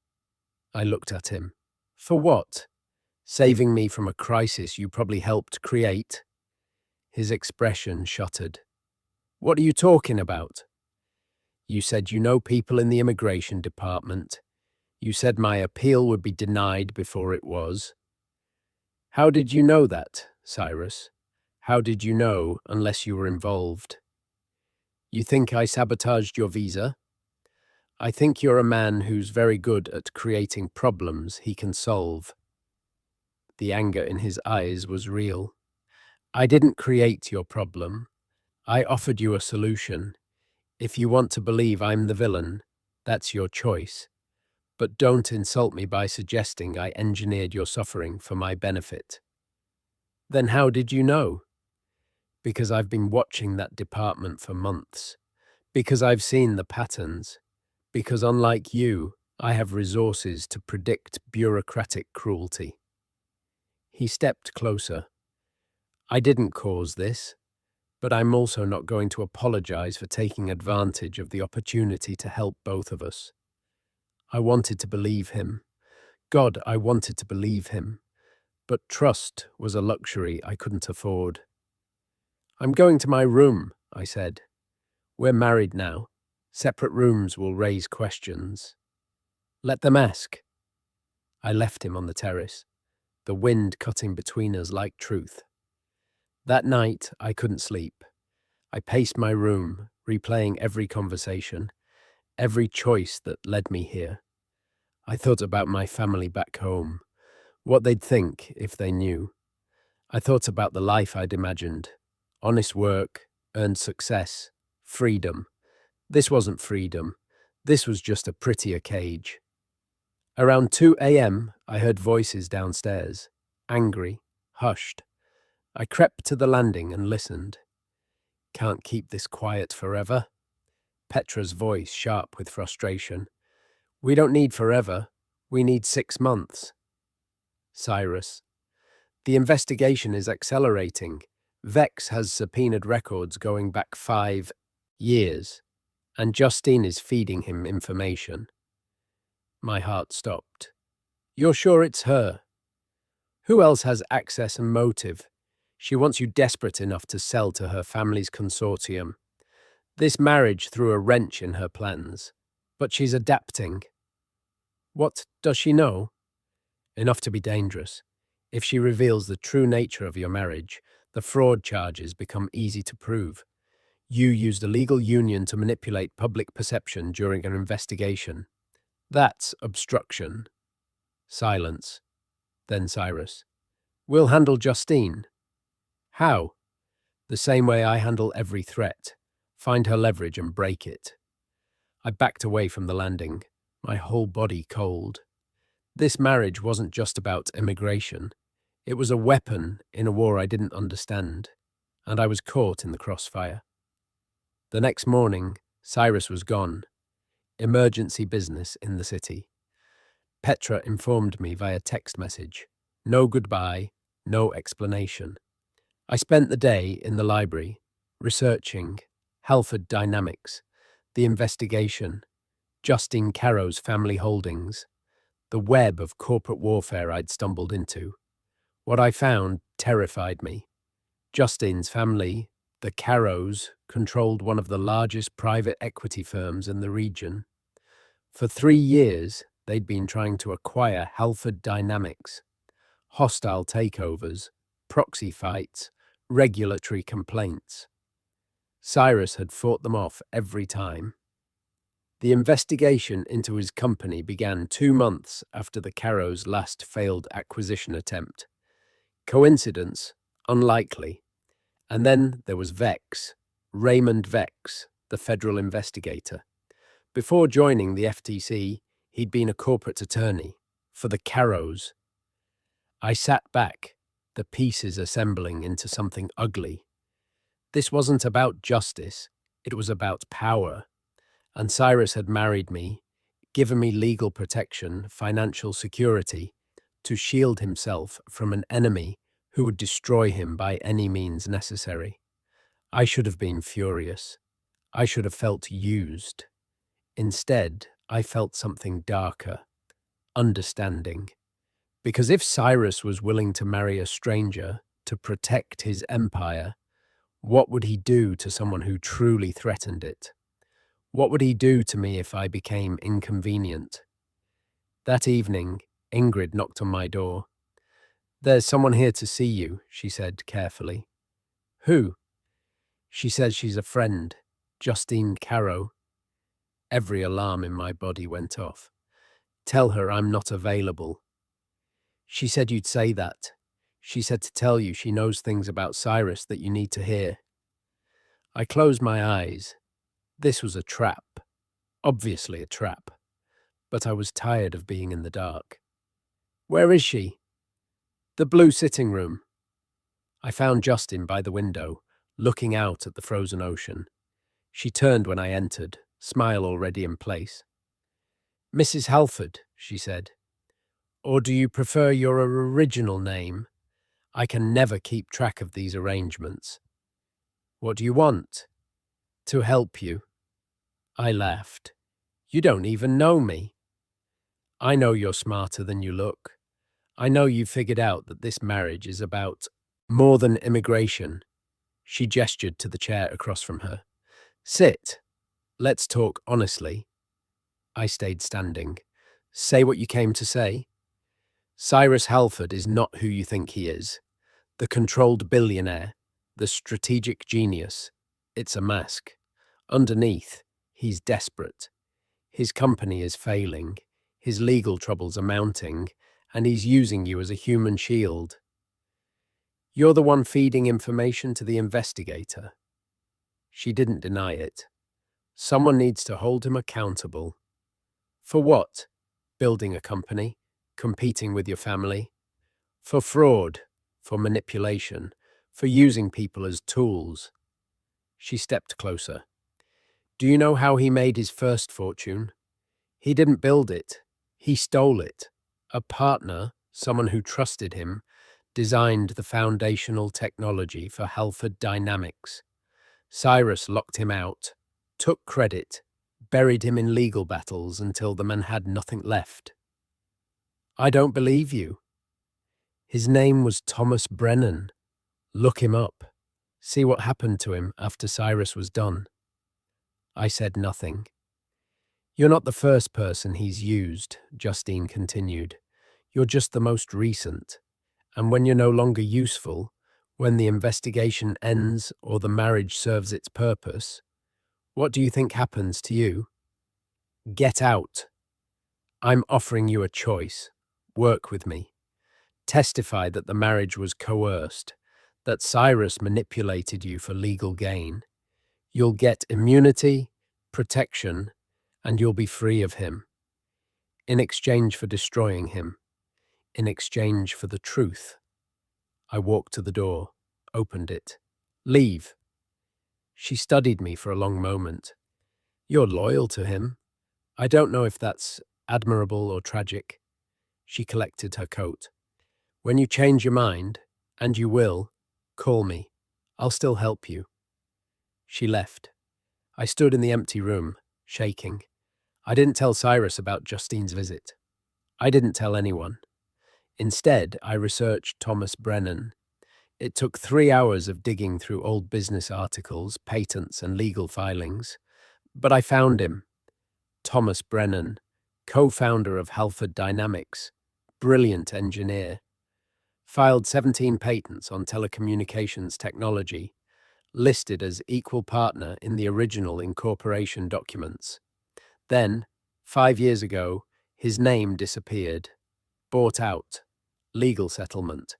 S1: I looked at him. "For what? Saving me from a crisis you probably helped create?" His expression shuttered. "What are you talking about?" "You said you know people in the immigration department. You said my appeal would be denied before it was." "How did you know that, Cyrus? How did you know unless you were involved?" "You think I sabotaged your visa?" "I think you're a man who's very good at creating problems he can solve." The anger in his eyes was real. "I didn't create your problem. I offered you a solution. If you want to believe I'm the villain, that's your choice. But don't insult me by suggesting I engineered your suffering for my benefit." "Then how did you know?" "Because I've been watching that department for months. Because I've seen the patterns. Because unlike you, I have resources to predict bureaucratic cruelty." He stepped closer. "I didn't cause this, but I'm also not going to apologize for taking advantage of the opportunity to help both of us." I wanted to believe him. God, I wanted to believe him. But trust was a luxury I couldn't afford. "I'm going to my room," I said. "We're married now. Separate rooms will raise questions." "Let them ask." I left him on the terrace, the wind cutting between us like truth. That night, I couldn't sleep. I paced my room, replaying every conversation, every choice that led me here. I thought about my family back home, what they'd think if they knew. I thought about the life I'd imagined. Honest work, earned success, freedom. This wasn't freedom. This was just a prettier cage. Around 2 a.m., I heard voices downstairs, angry, hushed. I crept to the landing and listened. "Can't keep this quiet forever." Petra's voice sharp with frustration. "We don't need forever. We need 6 months." Cyrus. "The investigation is accelerating. Vex has subpoenaed records going back 5 years, and Justine is feeding him information." My heart stopped. "You're sure it's her? Who else has access and motive? She wants you desperate enough to sell to her family's consortium. This marriage threw a wrench in her plans, but she's adapting." "What does she know?" "Enough to be dangerous. If she reveals the true nature of your marriage, the fraud charges become easy to prove. You used a legal union to manipulate public perception during an investigation. That's obstruction." Silence. Then Cyrus. "We'll handle Justine." "How?" "The same way I handle every threat. Find her leverage and break it." I backed away from the landing, my whole body cold. This marriage wasn't just about immigration. It was a weapon in a war I didn't understand, and I was caught in the crossfire. The next morning, Cyrus was gone. Emergency business in the city. Petra informed me via text message. No goodbye, no explanation. I spent the day in the library, researching Halford dynamics, the investigation, Justine Caro's family holdings, the web of corporate warfare I'd stumbled into. What I found terrified me. Justine's family, the Caros, controlled one of the largest private equity firms in the region. For 3 years, they'd been trying to acquire Halford dynamics, hostile takeovers, proxy fights, regulatory complaints. Cyrus had fought them off every time. The investigation into his company began 2 months after the Carrow's last failed acquisition attempt. Coincidence? Unlikely. And then there was Vex, Raymond Vex, the federal investigator. Before joining the FTC, he'd been a corporate attorney for the Carrows. I sat back, the pieces assembling into something ugly. This wasn't about justice, it was about power. And Cyrus had married me, given me legal protection, financial security, to shield himself from an enemy who would destroy him by any means necessary. I should have been furious. I should have felt used. Instead, I felt something darker, understanding. Because if Cyrus was willing to marry a stranger to protect his empire, what would he do to someone who truly threatened it? What would he do to me if I became inconvenient? That evening, Ingrid knocked on my door. "There's someone here to see you," she said carefully. "Who?" She says she's a friend, Justine Carrow. Every alarm in my body went off. "Tell her I'm not available." "She said you'd say that. She said to tell you she knows things about Cyrus that you need to hear." I closed my eyes. This was a trap. Obviously a trap. But I was tired of being in the dark. "Where is she?" "The blue sitting room." I found Justin by the window, looking out at the frozen ocean. She turned when I entered, smile already in place. "Mrs. Halford," she said. "Or do you prefer your original name? I can never keep track of these arrangements." "What do you want?" "To help you." I laughed. "You don't even know me." "I know you're smarter than you look. I know you figured out that this marriage is about more than immigration." She gestured to the chair across from her. "Sit. Let's talk honestly." I stayed standing. "Say what you came to say." "Cyrus Halford is not who you think he is. The controlled billionaire, the strategic genius. It's a mask. Underneath, he's desperate. His company is failing, his legal troubles are mounting, and he's using you as a human shield. You're the one feeding information to the investigator." She didn't deny it. "Someone needs to hold him accountable." "For what? Building a company? Competing with your family?" "For fraud, for manipulation, for using people as tools." She stepped closer. "Do you know how he made his first fortune? He didn't build it. He stole it. A partner, someone who trusted him, designed the foundational technology for Halford Dynamics. Cyrus locked him out, took credit, buried him in legal battles until the man had nothing left." "I don't believe you." "His name was Thomas Brennan. Look him up. See what happened to him after Cyrus was done." I said nothing. "You're not the first person he's used," Justine continued. "You're just the most recent. And when you're no longer useful, when the investigation ends or the marriage serves its purpose, what do you think happens to you? Get out. I'm offering you a choice. Work with me. Testify that the marriage was coerced, that Cyrus manipulated you for legal gain. You'll get immunity, protection, and you'll be free of him. In exchange for destroying him. In exchange for the truth." I walked to the door, opened it. "Leave." She studied me for a long moment. "You're loyal to him. I don't know if that's admirable or tragic." She collected her coat. "When you change your mind, and you will, call me. I'll still help you." She left. I stood in the empty room, shaking. I didn't tell Cyrus about Justine's visit. I didn't tell anyone. Instead, I researched Thomas Brennan. It took 3 hours of digging through old business articles, patents, and legal filings. But I found him. Thomas Brennan, co-founder of Halford Dynamics, brilliant engineer, filed 17 patents on telecommunications technology, listed as equal partner in the original incorporation documents. Then, 5 years ago, his name disappeared. Bought out. Legal settlement.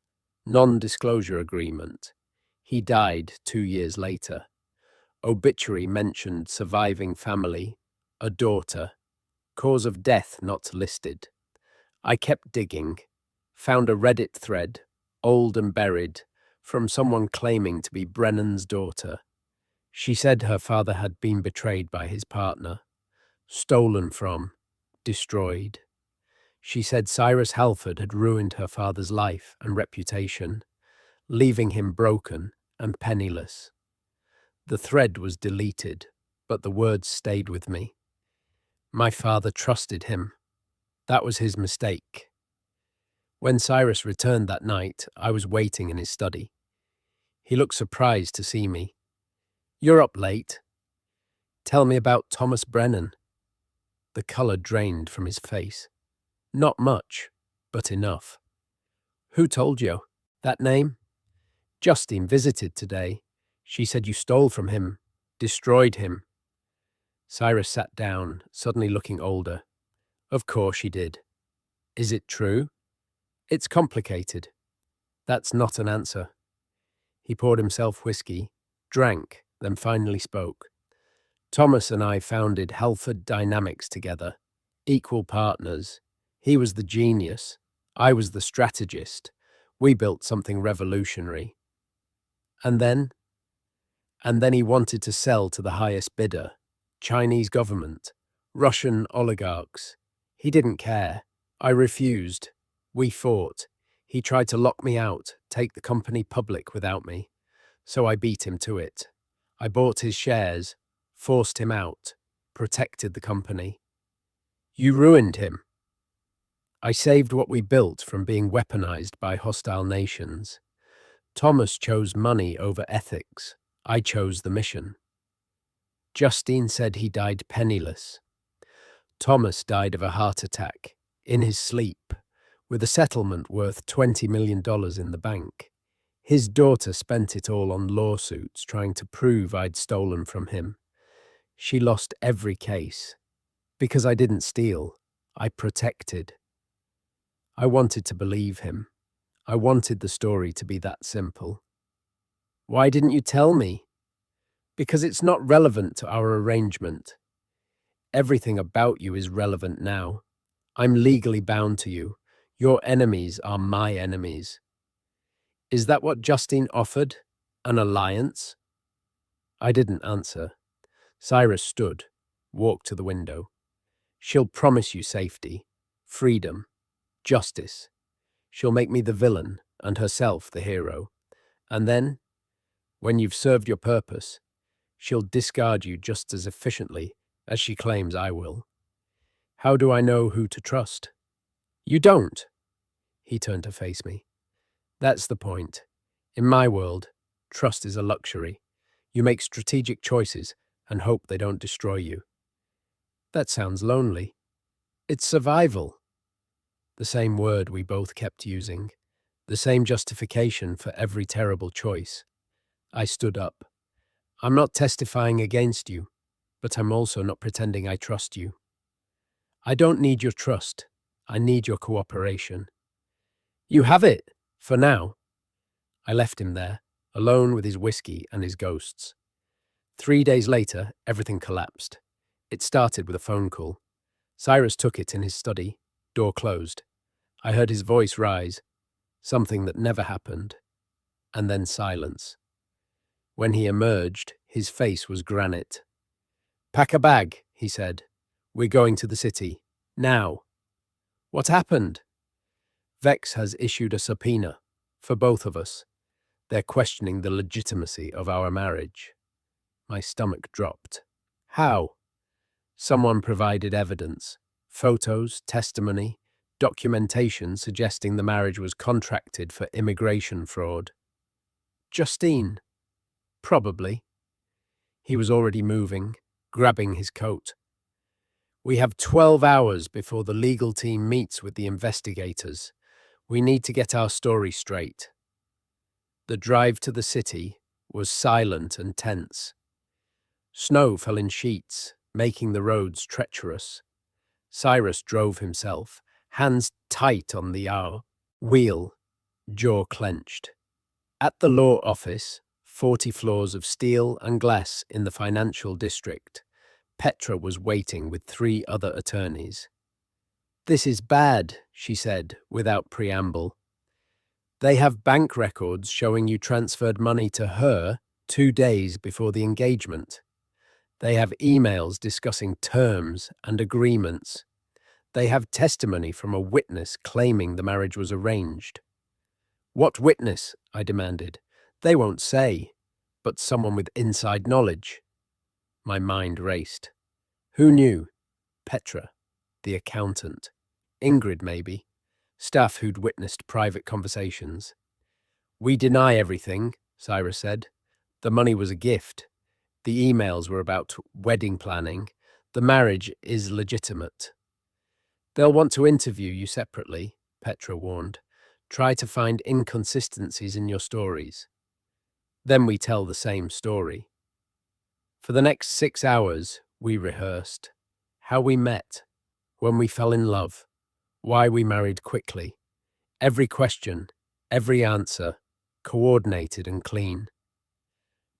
S1: Non-disclosure agreement. He died 2 years later. Obituary mentioned surviving family, a daughter. Cause of death not listed. I kept digging. Found a Reddit thread, old and buried, from someone claiming to be Brennan's daughter. She said her father had been betrayed by his partner. Stolen from. Destroyed. She said Cyrus Halford had ruined her father's life and reputation, leaving him broken and penniless. The thread was deleted, but the words stayed with me. My father trusted him. That was his mistake. When Cyrus returned that night, I was waiting in his study. He looked surprised to see me. "You're up late. Tell me about Thomas Brennan." The colour drained from his face. "Not much, but enough." "Who told you? That name?" "Justine visited today. She said you stole from him, destroyed him." Cyrus sat down, suddenly looking older. "Of course she did." "Is it true?" "It's complicated." "That's not an answer." He poured himself whiskey, drank, then finally spoke. "Thomas and I founded Halford Dynamics together, equal partners. He was the genius. I was the strategist. We built something revolutionary. And then? And then he wanted to sell to the highest bidder. Chinese government. Russian oligarchs. He didn't care. I refused. We fought. He tried to lock me out, take the company public without me. So I beat him to it. I bought his shares, forced him out, protected the company. You ruined him. I saved what we built from being weaponized by hostile nations. Thomas chose money over ethics. I chose the mission. Justine said he died penniless. Thomas died of a heart attack, in his sleep, with a settlement worth $20 million in the bank. His daughter spent it all on lawsuits trying to prove I'd stolen from him. She lost every case. Because I didn't steal, I protected. I wanted to believe him. I wanted the story to be that simple. Why didn't you tell me? Because it's not relevant to our arrangement. Everything about you is relevant now. I'm legally bound to you. Your enemies are my enemies. Is that what Justine offered? An alliance? I didn't answer. Cyrus stood, walked to the window. She'll promise you safety, freedom, justice. She'll make me the villain and herself the hero. And then, when you've served your purpose, she'll discard you just as efficiently as she claims I will. How do I know who to trust? You don't. He turned to face me. That's the point. In my world, trust is a luxury. You make strategic choices and hope they don't destroy you. That sounds lonely. It's survival. The same word we both kept using. The same justification for every terrible choice. I stood up. I'm not testifying against you, but I'm also not pretending I trust you. I don't need your trust. I need your cooperation. You have it, for now. I left him there, alone with his whiskey and his ghosts. 3 days later, everything collapsed. It started with a phone call. Cyrus took it in his study, door closed. I heard his voice rise, something that never happened, and then silence. When he emerged, his face was granite. "Pack a bag," he said. "We're going to the city. Now." "What happened?" "Vex has issued a subpoena for both of us. They're questioning the legitimacy of our marriage." My stomach dropped. "How?" "Someone provided evidence. Photos, testimony, documentation suggesting the marriage was contracted for immigration fraud." "Justine?" "Probably." He was already moving, grabbing his coat. We have 12 hours before the legal team meets with the investigators. We need to get our story straight. The drive to the city was silent and tense. Snow fell in sheets, making the roads treacherous. Cyrus drove himself, hands tight on the wheel, jaw clenched. At the law office, 40 floors of steel and glass in the financial district, Petra was waiting with 3 other attorneys. "This is bad," she said, without preamble. "They have bank records showing you transferred money to her 2 days before the engagement. They have emails discussing terms and agreements. They have testimony from a witness claiming the marriage was arranged." "What witness?" I demanded. "They won't say, but someone with inside knowledge." My mind raced. Who knew? Petra, the accountant. Ingrid, maybe. Staff who'd witnessed private conversations. "We deny everything," Cyrus said. "The money was a gift. The emails were about wedding planning. The marriage is legitimate." "They'll want to interview you separately," Petra warned. "Try to find inconsistencies in your stories. Then we tell the same story." For the next 6 hours, we rehearsed. How we met, when we fell in love, why we married quickly. Every question, every answer, coordinated and clean.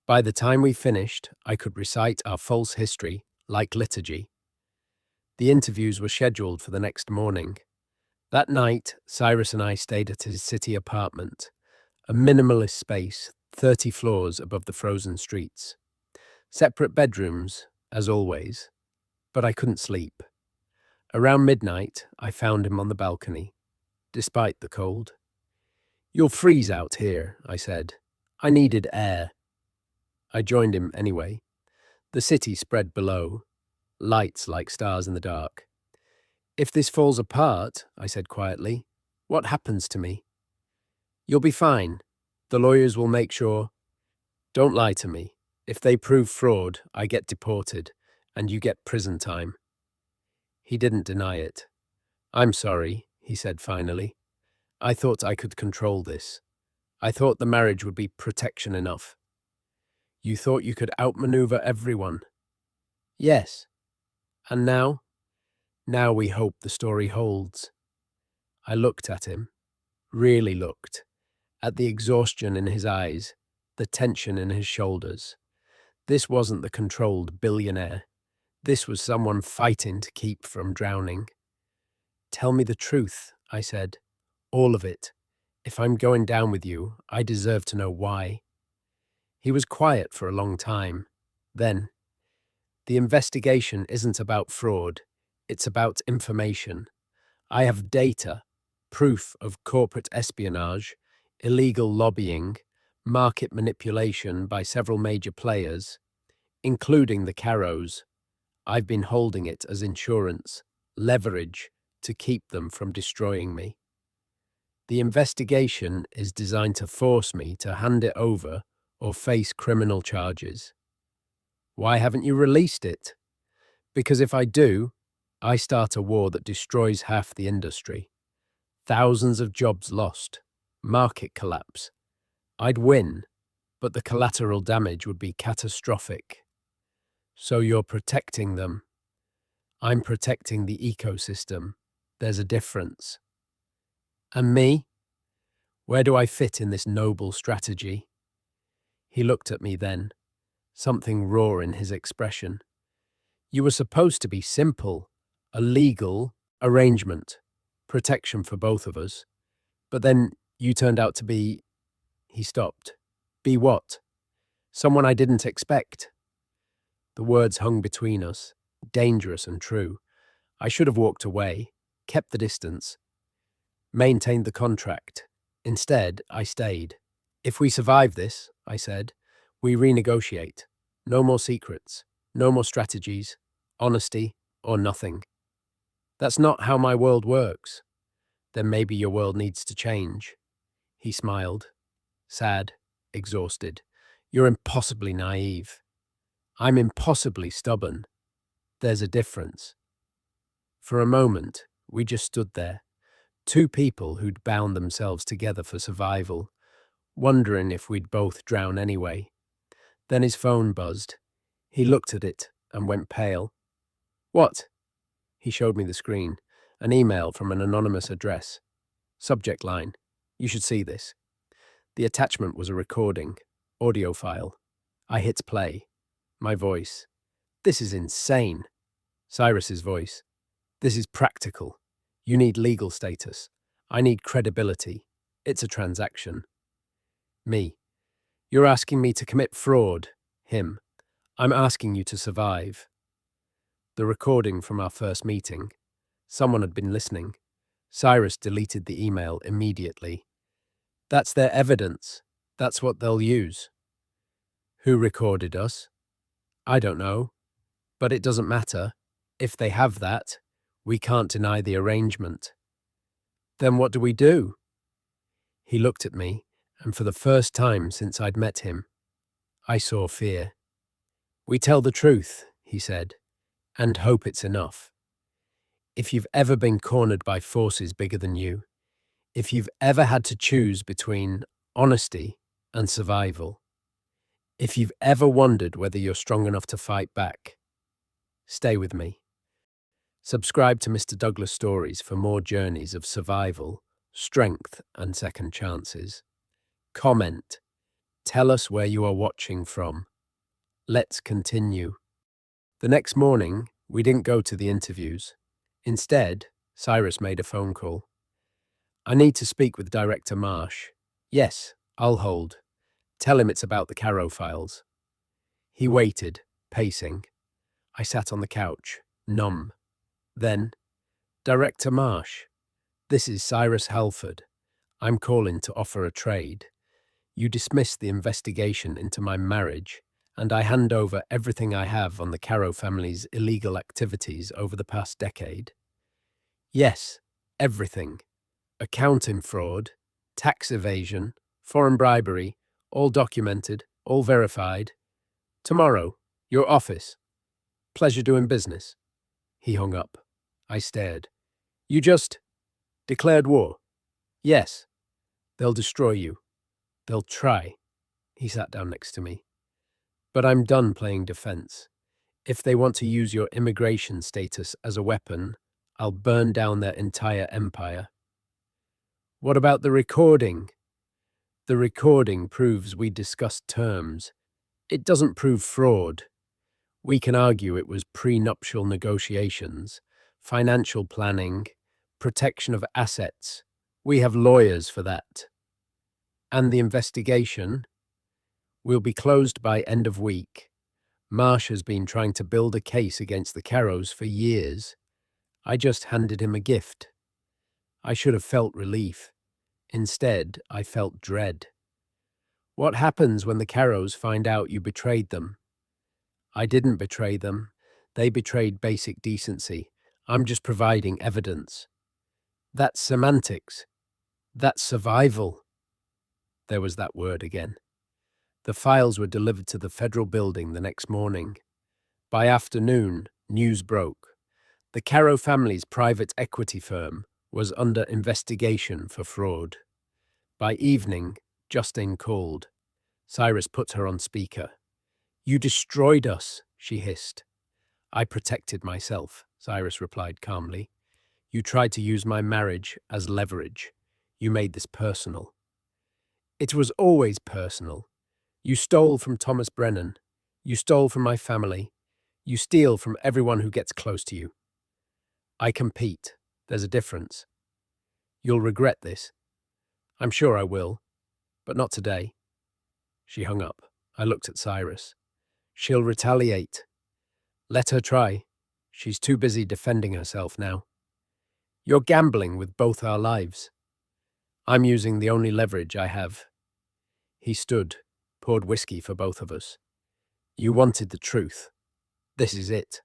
S1: By the time we finished, I could recite our false history like liturgy. The interviews were scheduled for the next morning. That night, Cyrus and I stayed at his city apartment, a minimalist space 30 floors above the frozen streets. Separate bedrooms, as always, but I couldn't sleep. Around midnight, I found him on the balcony, despite the cold. "You'll freeze out here," I said. I needed air. I joined him anyway. The city spread below, lights like stars in the dark. "If this falls apart," I said quietly, "what happens to me?" "You'll be fine. The lawyers will make sure." "Don't lie to me. If they prove fraud, I get deported, and you get prison time." He didn't deny it. "I'm sorry," he said finally. "I thought I could control this. I thought the marriage would be protection enough." "You thought you could outmaneuver everyone?" "Yes. And now?" "Now we hope the story holds." I looked at him, really looked, at the exhaustion in his eyes, the tension in his shoulders. This wasn't the controlled billionaire. This was someone fighting to keep from drowning. "Tell me the truth," I said. "All of it. If I'm going down with you, I deserve to know why." He was quiet for a long time. Then, "The investigation isn't about fraud. It's about information. I have data, proof of corporate espionage, illegal lobbying, market manipulation by several major players, including the Carrows. I've been holding it as insurance, leverage, to keep them from destroying me. The investigation is designed to force me to hand it over or face criminal charges." "Why haven't you released it?" "Because if I do, I start a war that destroys half the industry. Thousands of jobs lost, market collapse. I'd win, but the collateral damage would be catastrophic." "So you're protecting them." "I'm protecting the ecosystem. There's a difference." "And me? Where do I fit in this noble strategy?" He looked at me then, something raw in his expression. "You were supposed to be simple, a legal arrangement, protection for both of us. But then you turned out to be—" He stopped. "Be what?" "Someone I didn't expect." The words hung between us, dangerous and true. I should have walked away, kept the distance, maintained the contract. Instead, I stayed. "If we survive this," I said, "we renegotiate. No more secrets, no more strategies, honesty or nothing." "That's not how my world works." "Then maybe your world needs to change." He smiled, sad, exhausted. "You're impossibly naive." "I'm impossibly stubborn." "There's a difference." For a moment, we just stood there, two people who'd bound themselves together for survival, wondering if we'd both drown anyway. Then his phone buzzed. He looked at it and went pale. "What?" He showed me the screen. An email from an anonymous address. Subject line: "You should see this." The attachment was a recording, audio file. I hit play. My voice: "This is insane." Cyrus's voice: "This is practical. You need legal status. I need credibility. It's a transaction." Me: "You're asking me to commit fraud." Him: "I'm asking you to survive." The recording from our first meeting. Someone had been listening. Cyrus deleted the email immediately. "That's their evidence. That's what they'll use." Who recorded us? I don't know. But it doesn't matter. If they have that, we can't deny the arrangement. Then what do we do? He looked at me, and for the first time since I'd met him, I saw fear. "We tell the truth," he said, "and hope it's enough. If you've ever been cornered by forces bigger than you, if you've ever had to choose between honesty and survival, if you've ever wondered whether you're strong enough to fight back, stay with me." Subscribe to Mr. Douglas Stories for more journeys of survival, strength, and second chances. Comment. Tell us where you are watching from. Let's continue. The next morning, we didn't go to the interviews. Instead, Cyrus made a phone call. "I need to speak with Director Marsh." "Yes, I'll hold. Tell him it's about the Caro files." He waited, pacing. I sat on the couch, numb. Then, "Director Marsh, this is Cyrus Halford. I'm calling to offer a trade. You dismiss the investigation into my marriage, and I hand over everything I have on the Caro family's illegal activities over the past decade." "Yes, everything. Accounting fraud, tax evasion, foreign bribery, all documented, all verified. Tomorrow, your office. Pleasure doing business." He hung up. I stared. "You just declared war?" "Yes. They'll destroy you. They'll try." He sat down next to me. "But I'm done playing defense. If they want to use your immigration status as a weapon, I'll burn down their entire empire." "What about the recording?" "The recording proves we discussed terms. It doesn't prove fraud. We can argue it was prenuptial negotiations, financial planning, protection of assets. We have lawyers for that." "And the investigation?" "Will be closed by end of week. Marsh has been trying to build a case against the Caros for years. I just handed him a gift." I should have felt relief. Instead, I felt dread. "What happens when the Caros find out you betrayed them?" "I didn't betray them. They betrayed basic decency. I'm just providing evidence." "That's semantics. That's survival." There was that word again. The files were delivered to the federal building the next morning. By afternoon, news broke. The Caro family's private equity firm was under investigation for fraud. By evening, Justine called. Cyrus put her on speaker. "You destroyed us," she hissed. "I protected myself," Cyrus replied calmly. "You tried to use my marriage as leverage. You made this personal." "It was always personal. You stole from Thomas Brennan. You stole from my family. You steal from everyone who gets close to you." "I compete. There's a difference." "You'll regret this." "I'm sure I will, but not today." She hung up. I looked at Cyrus. "She'll retaliate." "Let her try. She's too busy defending herself now." "You're gambling with both our lives." "I'm using the only leverage I have." He stood, poured whiskey for both of us. "You wanted the truth. This is it.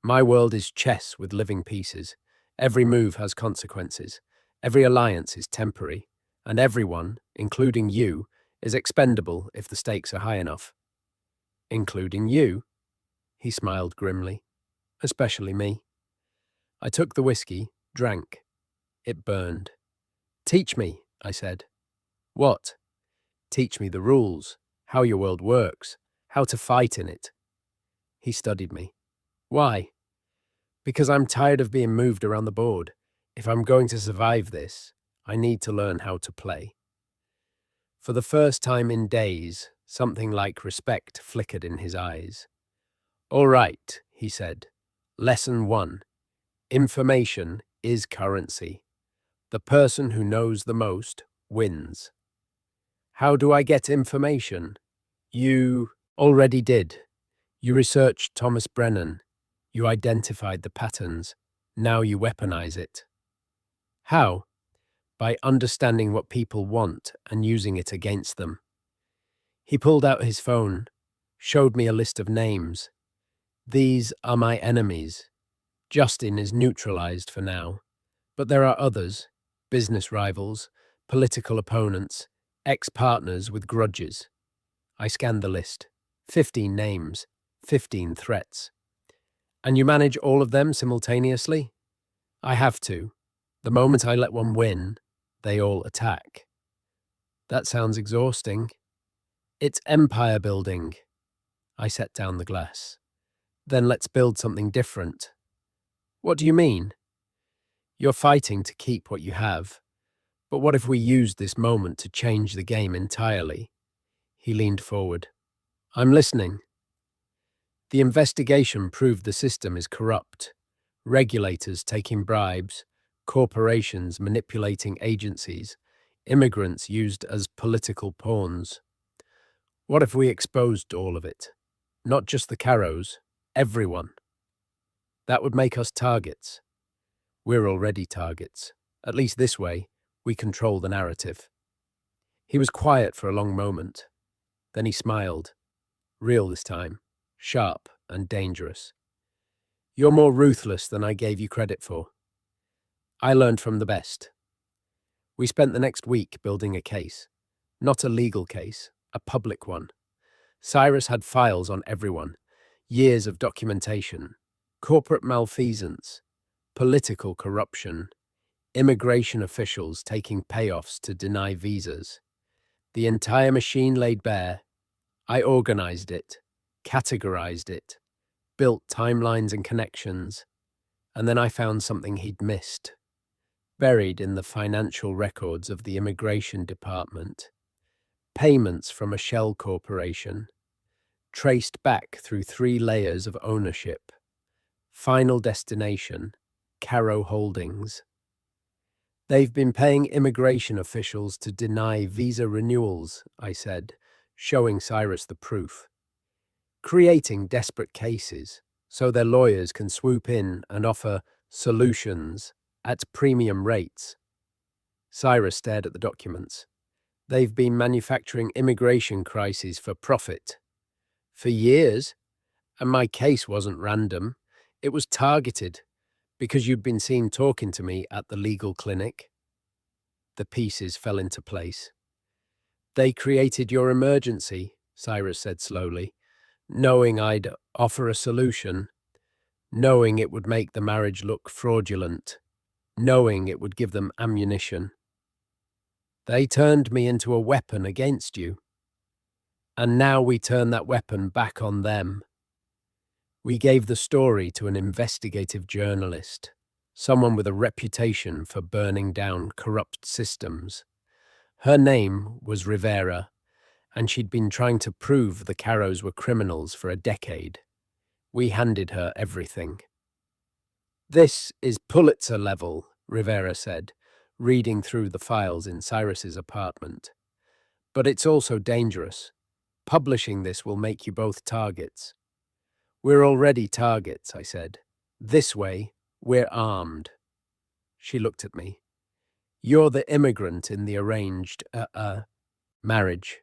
S1: My world is chess with living pieces. Every move has consequences. Every alliance is temporary. And everyone, including you, is expendable if the stakes are high enough." "Including you?" He smiled grimly. "Especially me." I took the whiskey, drank. It burned. Teach me, I said. What? Teach me the rules, how your world works, how to fight in it. He studied me. Why? Because I'm tired of being moved around the board. If I'm going to survive this, I need to learn how to play. For the first time in days, something like respect flickered in his eyes. All right, he said. Lesson 1. Information is currency. The person who knows the most wins. How do I get information? You already did. You researched Thomas Brennan. You identified the patterns. Now you weaponize it. How? By understanding what people want and using it against them. He pulled out his phone, showed me a list of names. These are my enemies. Justin is neutralized for now, but there are others, business rivals, political opponents, ex-partners with grudges. I scanned the list. 15 names, 15 threats. And you manage all of them simultaneously? I have to. The moment I let one win, they all attack. That sounds exhausting. It's empire building. I set down the glass. Then let's build something different. What do you mean? You're fighting to keep what you have. But what if we used this moment to change the game entirely? He leaned forward. I'm listening. The investigation proved the system is corrupt. Regulators taking bribes, corporations manipulating agencies, immigrants used as political pawns. What if we exposed all of it? Not just the Carrows, everyone. That would make us targets. We're already targets. At least this way, we control the narrative. He was quiet for a long moment. Then he smiled. Real this time. Sharp and dangerous. You're more ruthless than I gave you credit for. I learned from the best. We spent the next week building a case. Not a legal case, a public one. Cyrus had files on everyone, years of documentation, corporate malfeasance, political corruption, immigration officials taking payoffs to deny visas. The entire machine laid bare. I organized it, categorized it, built timelines and connections, and then I found something he'd missed. Buried in the financial records of the immigration department, payments from a shell corporation, traced back through 3 layers of ownership. Final destination, Carrow Holdings. They've been paying immigration officials to deny visa renewals, I said, showing Cyrus the proof. Creating desperate cases so their lawyers can swoop in and offer solutions at premium rates. Cyrus stared at the documents. They've been manufacturing immigration crises for profit. For years, and my case wasn't random. It was targeted because you'd been seen talking to me at the legal clinic. The pieces fell into place. They created your emergency, Cyrus said slowly, knowing I'd offer a solution, knowing it would make the marriage look fraudulent, knowing it would give them ammunition. They turned me into a weapon against you. And now we turn that weapon back on them. We gave the story to an investigative journalist, someone with a reputation for burning down corrupt systems. Her name was Rivera, and she'd been trying to prove the Carrows were criminals for a decade. We handed her everything. This is Pulitzer level, Rivera said, reading through the files in Cyrus's apartment. But it's also dangerous. Publishing this will make you both targets. We're already targets, I said. This way, we're armed. She looked at me. You're the immigrant in the arranged, marriage.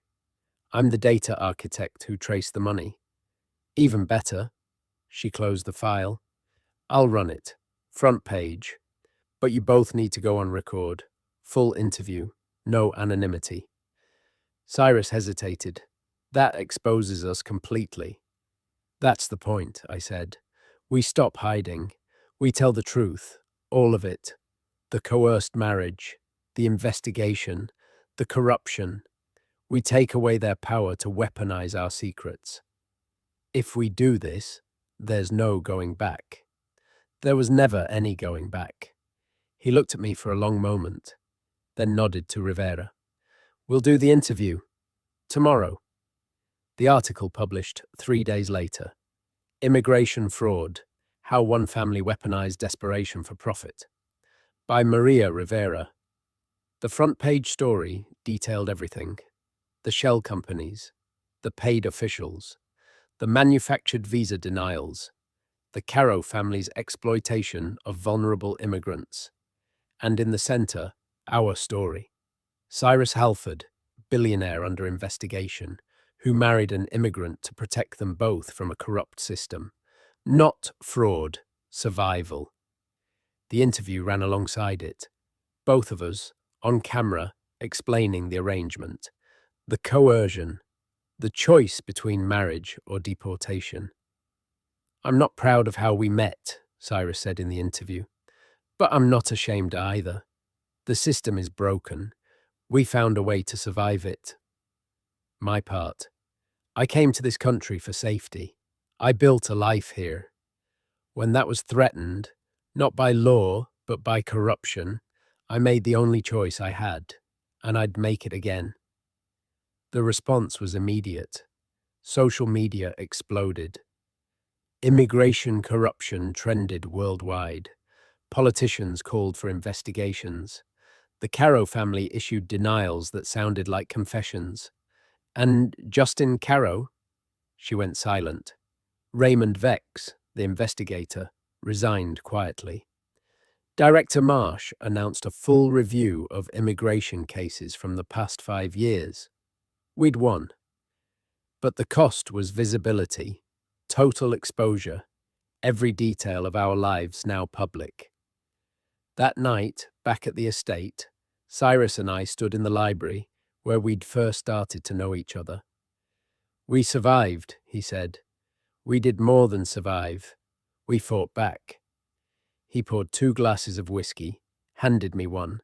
S1: I'm the data architect who traced the money. Even better. She closed the file. I'll run it. Front page. But you both need to go on record. Full interview. No anonymity. Cyrus hesitated. That exposes us completely. That's the point, I said. We stop hiding. We tell the truth, all of it. The coerced marriage, the investigation, the corruption. We take away their power to weaponize our secrets. If we do this, there's no going back. There was never any going back. He looked at me for a long moment, then nodded to Rivera. We'll do the interview. Tomorrow. The article published 3 days later. Immigration Fraud: How One Family Weaponized Desperation for Profit. By Maria Rivera. The front page story detailed everything. The shell companies, the paid officials, the manufactured visa denials, the Caro family's exploitation of vulnerable immigrants, and in the center, our story. Cyrus Halford, billionaire under investigation, who married an immigrant to protect them both from a corrupt system. Not fraud, survival. The interview ran alongside it. Both of us, on camera, explaining the arrangement, the coercion, the choice between marriage or deportation. I'm not proud of how we met, Cyrus said in the interview, but I'm not ashamed either. The system is broken. We found a way to survive it. My part. I came to this country for safety. I built a life here. When that was threatened, not by law, but by corruption, I made the only choice I had, and I'd make it again. The response was immediate. Social media exploded. Immigration corruption trended worldwide. Politicians called for investigations. The Caro family issued denials that sounded like confessions. And Justin Caro? She went silent. Raymond Vex, the investigator, resigned quietly. Director Marsh announced a full review of immigration cases from the past 5 years. We'd won. But the cost was visibility, total exposure, every detail of our lives now public. That night, back at the estate, Cyrus and I stood in the library where we'd first started to know each other. We survived, he said. We did more than survive. We fought back. He poured 2 glasses of whiskey, handed me one.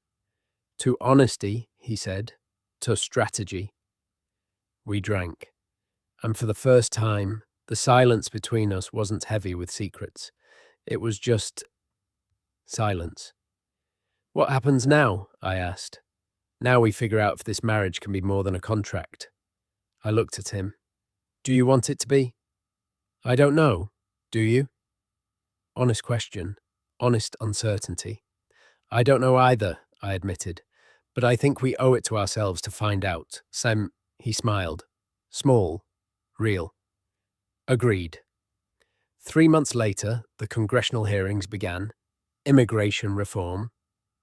S1: To honesty, he said, to strategy. We drank. And for the first time, the silence between us wasn't heavy with secrets. It was just silence. What happens now? I asked. Now we figure out if this marriage can be more than a contract. I looked at him. Do you want it to be? I don't know. Do you? Honest question. Honest uncertainty. I don't know either, I admitted. But I think we owe it to ourselves to find out. He smiled. Small. Real. Agreed. 3 months later, the congressional hearings began. Immigration reform.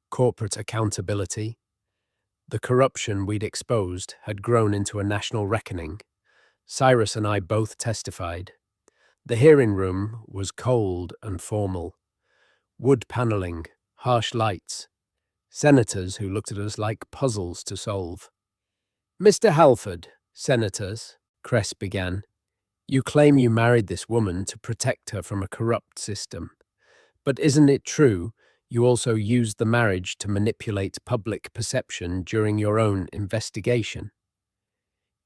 S1: Corporate accountability. The corruption we'd exposed had grown into a national reckoning. Cyrus and I both testified. The hearing room was cold and formal. Wood paneling, harsh lights. Senators who looked at us like puzzles to solve. Mr. Halford, senators, Cress began. You claim you married this woman to protect her from a corrupt system. But isn't it true you also used the marriage to manipulate public perception during your own investigation?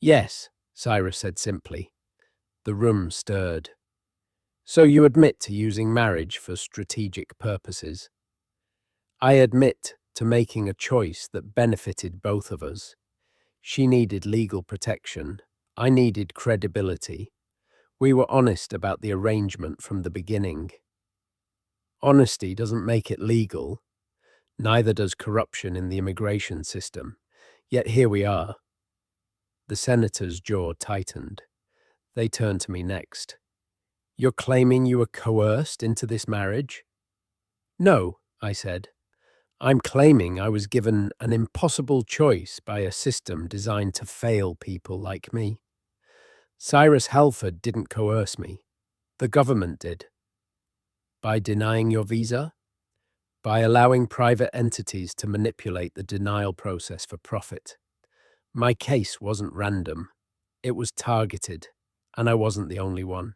S1: Yes, Cyrus said simply. The room stirred. So you admit to using marriage for strategic purposes? I admit to making a choice that benefited both of us. She needed legal protection. I needed credibility. We were honest about the arrangement from the beginning. Honesty doesn't make it legal. Neither does corruption in the immigration system. Yet here we are. The senator's jaw tightened. They turned to me next. You're claiming you were coerced into this marriage? No, I said. I'm claiming I was given an impossible choice by a system designed to fail people like me. Cyrus Halford didn't coerce me. The government did. By denying your visa? By allowing private entities to manipulate the denial process for profit. My case wasn't random. It was targeted, and I wasn't the only one.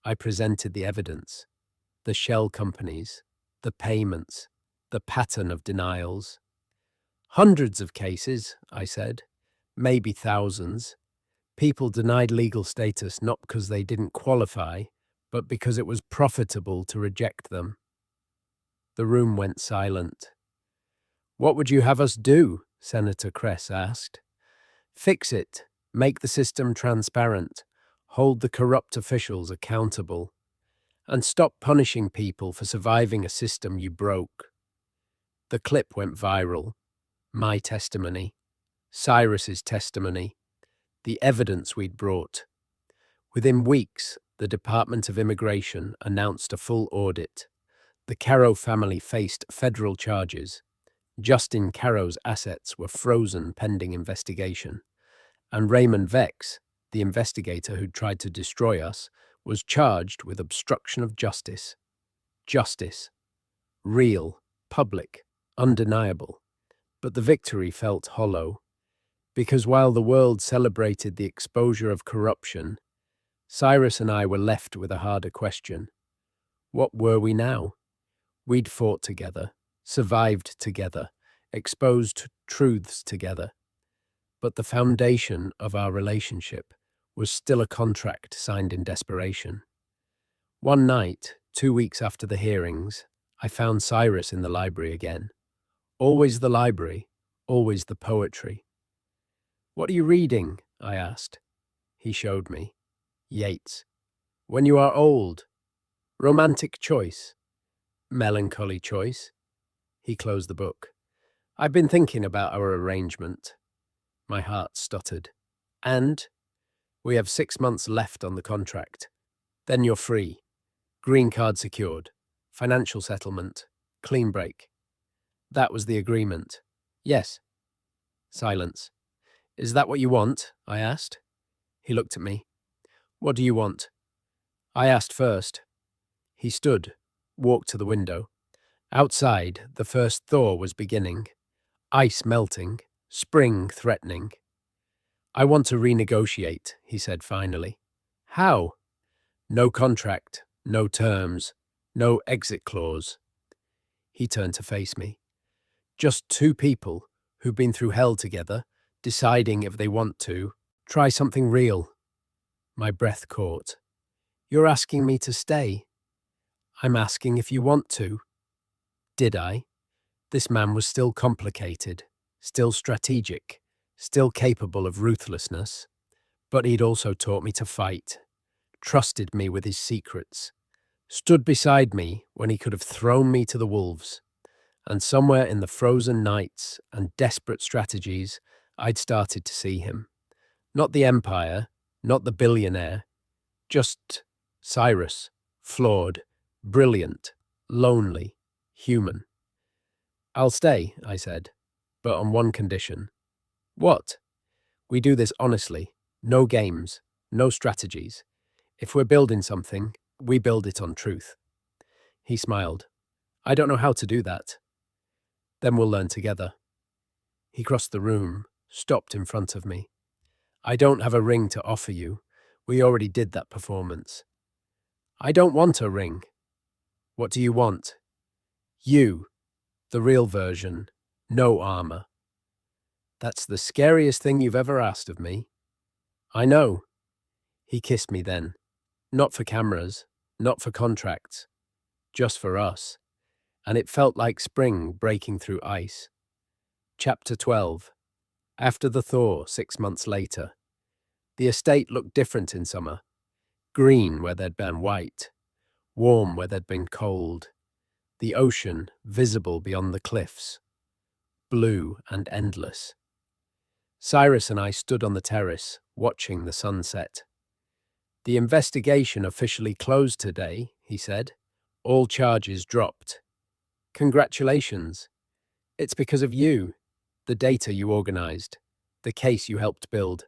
S1: I presented the evidence. The shell companies, the payments, the pattern of denials. Hundreds of cases, I said, maybe thousands. People denied legal status not because they didn't qualify, but because it was profitable to reject them. The room went silent. "What would you have us do?" Senator Kress asked. "Fix it. Make the system transparent. Hold the corrupt officials accountable. And stop punishing people for surviving a system you broke." The clip went viral. My testimony. Cyrus's testimony. The evidence we'd brought. Within weeks, the Department of Immigration announced a full audit. The Caro family faced federal charges. Justin Caro's assets were frozen pending investigation. And Raymond Vex, the investigator who'd tried to destroy us, was charged with obstruction of justice. Justice. Real, public, undeniable. But the victory felt hollow. Because while the world celebrated the exposure of corruption, Cyrus and I were left with a harder question. What were we now? We'd fought together, survived together, exposed truths together. But the foundation of our relationship was still a contract signed in desperation. One night, 2 weeks after the hearings, I found Cyrus in the library again. Always the library, always the poetry. "What are you reading?" I asked. He showed me. Yeats. "When You Are Old." Romantic choice. Melancholy choice. He closed the book. "I've been thinking about our arrangement." My heart stuttered. "And?" "We have 6 months left on the contract. Then you're free. Green card secured. Financial settlement. Clean break." That was the agreement. "Yes." Silence. "Is that what you want?" I asked. He looked at me. "What do you want?" I asked first. He stood, walked to the window. Outside, the first thaw was beginning. Ice melting, spring threatening. "I want to renegotiate," he said finally. "How?" "No contract, no terms, no exit clause." He turned to face me. "Just two people who've been through hell together, deciding if they want to try something real." My breath caught. "You're asking me to stay?" "I'm asking if you want to." Did I? This man was still complicated, still strategic, still capable of ruthlessness. But he'd also taught me to fight, trusted me with his secrets, stood beside me when he could have thrown me to the wolves. And somewhere in the frozen nights and desperate strategies, I'd started to see him. Not the empire, not the billionaire, just Cyrus, flawed, brilliant, lonely, human. "I'll stay," I said, "but on one condition." "What?" "We do this honestly. No games, no strategies. If we're building something, we build it on truth." He smiled. "I don't know how to do that." "Then we'll learn together." He crossed the room, stopped in front of me. "I don't have a ring to offer you. We already did that performance." "I don't want a ring." "What do you want?" "You, the real version, no armor." "That's the scariest thing you've ever asked of me." "I know." He kissed me then. Not for cameras, not for contracts, just for us. And it felt like spring breaking through ice. Chapter 12. After the thaw, 6 months later. The estate looked different in summer. Green where there'd been white. Warm where there'd been cold. The ocean visible beyond the cliffs. Blue and endless. Cyrus and I stood on the terrace, watching the sunset. "The investigation officially closed today," he said. "All charges dropped." "Congratulations. It's because of you, the data you organized, the case you helped build.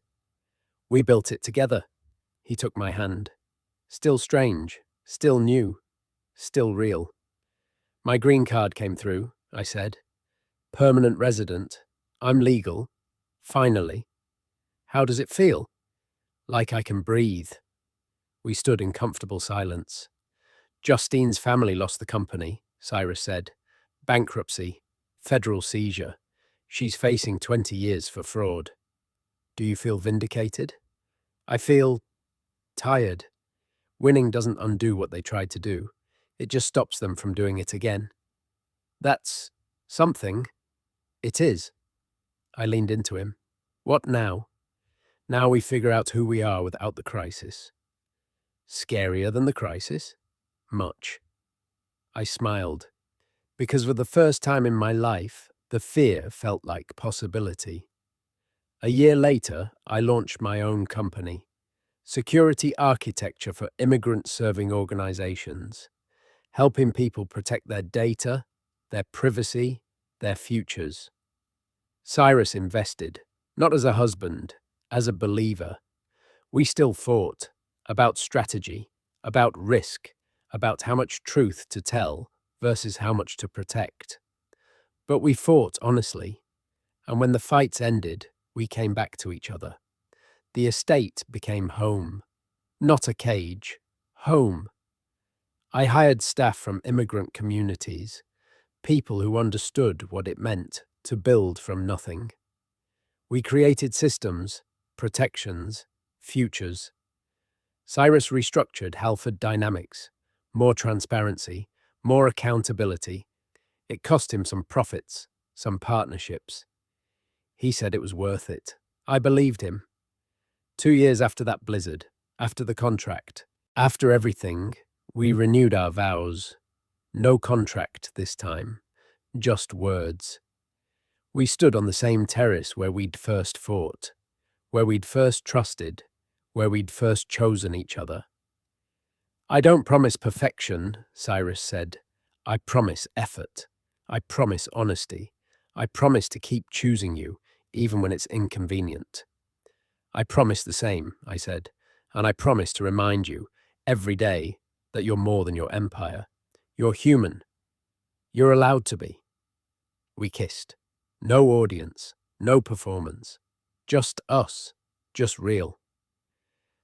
S1: We built it together." He took my hand. Still strange, still new, still real. "My green card came through," I said. "Permanent resident. I'm legal. Finally." "How does it feel?" "Like I can breathe." We stood in comfortable silence. Justine's family lost the company, Cyrus said. Bankruptcy, federal seizure. She's facing 20 years for fraud. Do you feel vindicated? I feel tired. Winning doesn't undo what they tried to do. It just stops them from doing it again. That's something. It is. I leaned into him. What now? Now we figure out who we are without the crisis. Scarier than the crisis? Much. I smiled, because for the first time in my life, the fear felt like possibility. A year later, I launched my own company, Security Architecture for Immigrant-Serving Organizations, helping people protect their data, their privacy, their futures. Cyrus invested, not as a husband, as a believer. We still fought about strategy, about risk, about how much truth to tell versus how much to protect. But we fought honestly, and when the fights ended, we came back to each other. The estate became home, not a cage, home. I hired staff from immigrant communities, people who understood what it meant to build from nothing. We created systems, protections, futures. Cyrus restructured Halford Dynamics, more transparency, more accountability. It cost him some profits, some partnerships. He said it was worth it. I believed him. 2 years after that blizzard, after the contract, after everything, we renewed our vows. No contract this time, just words. We stood on the same terrace where we'd first fought, where we'd first trusted, where we'd first chosen each other. I don't promise perfection, Cyrus said. I promise effort. I promise honesty. I promise to keep choosing you, even when it's inconvenient. I promise the same, I said, and I promise to remind you, every day, that you're more than your empire. You're human. You're allowed to be. We kissed. No audience, no performance. Just us, just real.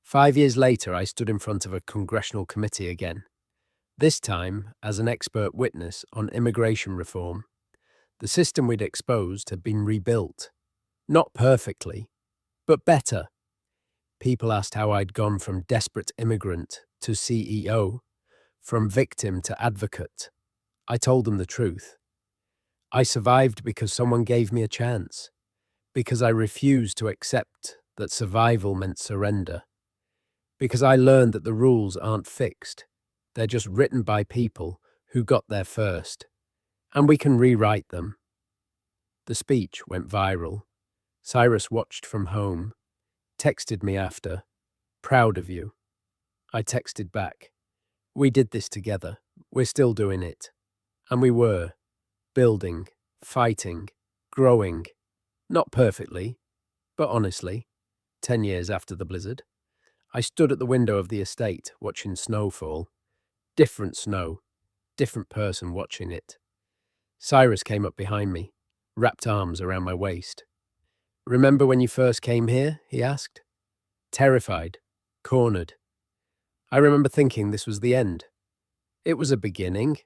S1: 5 years later, I stood in front of a congressional committee again, this time as an expert witness on immigration reform. The system we'd exposed had been rebuilt. Not perfectly, but better. People asked how I'd gone from desperate immigrant to CEO, from victim to advocate. I told them the truth. I survived because someone gave me a chance, because I refused to accept that survival meant surrender, because I learned that the rules aren't fixed. They're just written by people who got there first, and we can rewrite them. The speech went viral. Cyrus watched from home, texted me after, proud of you. I texted back, we did this together. We're still doing it. And we were, building, fighting, growing, not perfectly, but honestly. 10 years after the blizzard, I stood at the window of the estate watching snow fall. Different snow, different person watching it. Cyrus came up behind me, wrapped arms around my waist. Remember when you first came here? He asked. Terrified, cornered. I remember thinking this was the end. It was a beginning,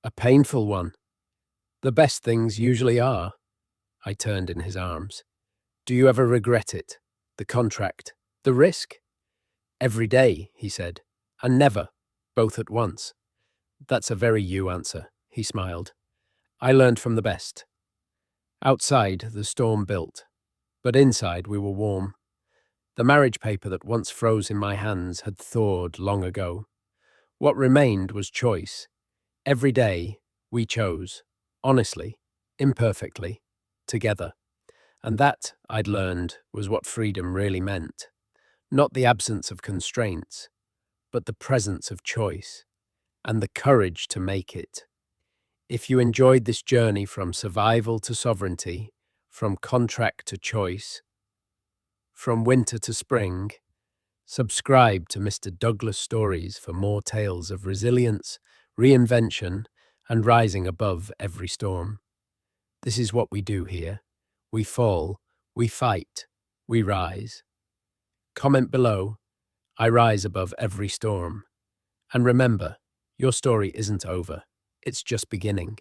S1: a painful one. The best things usually are. I turned in his arms. Do you ever regret it? The contract, the risk? Every day, he said, and never, both at once. That's a very you answer, he smiled. I learned from the best. Outside, the storm built, but inside we were warm. The marriage paper that once froze in my hands had thawed long ago. What remained was choice. Every day, we chose, honestly, imperfectly, together. And that, I'd learned, was what freedom really meant. Not the absence of constraints, but the presence of choice, and the courage to make it. If you enjoyed this journey from survival to sovereignty, from contract to choice, from winter to spring, subscribe to Mr. Douglas Stories for more tales of resilience, reinvention, and rising above every storm. This is what we do here. We fall, we fight, we rise. Comment below, I rise above every storm. And remember, Your story isn't over. It's just beginning.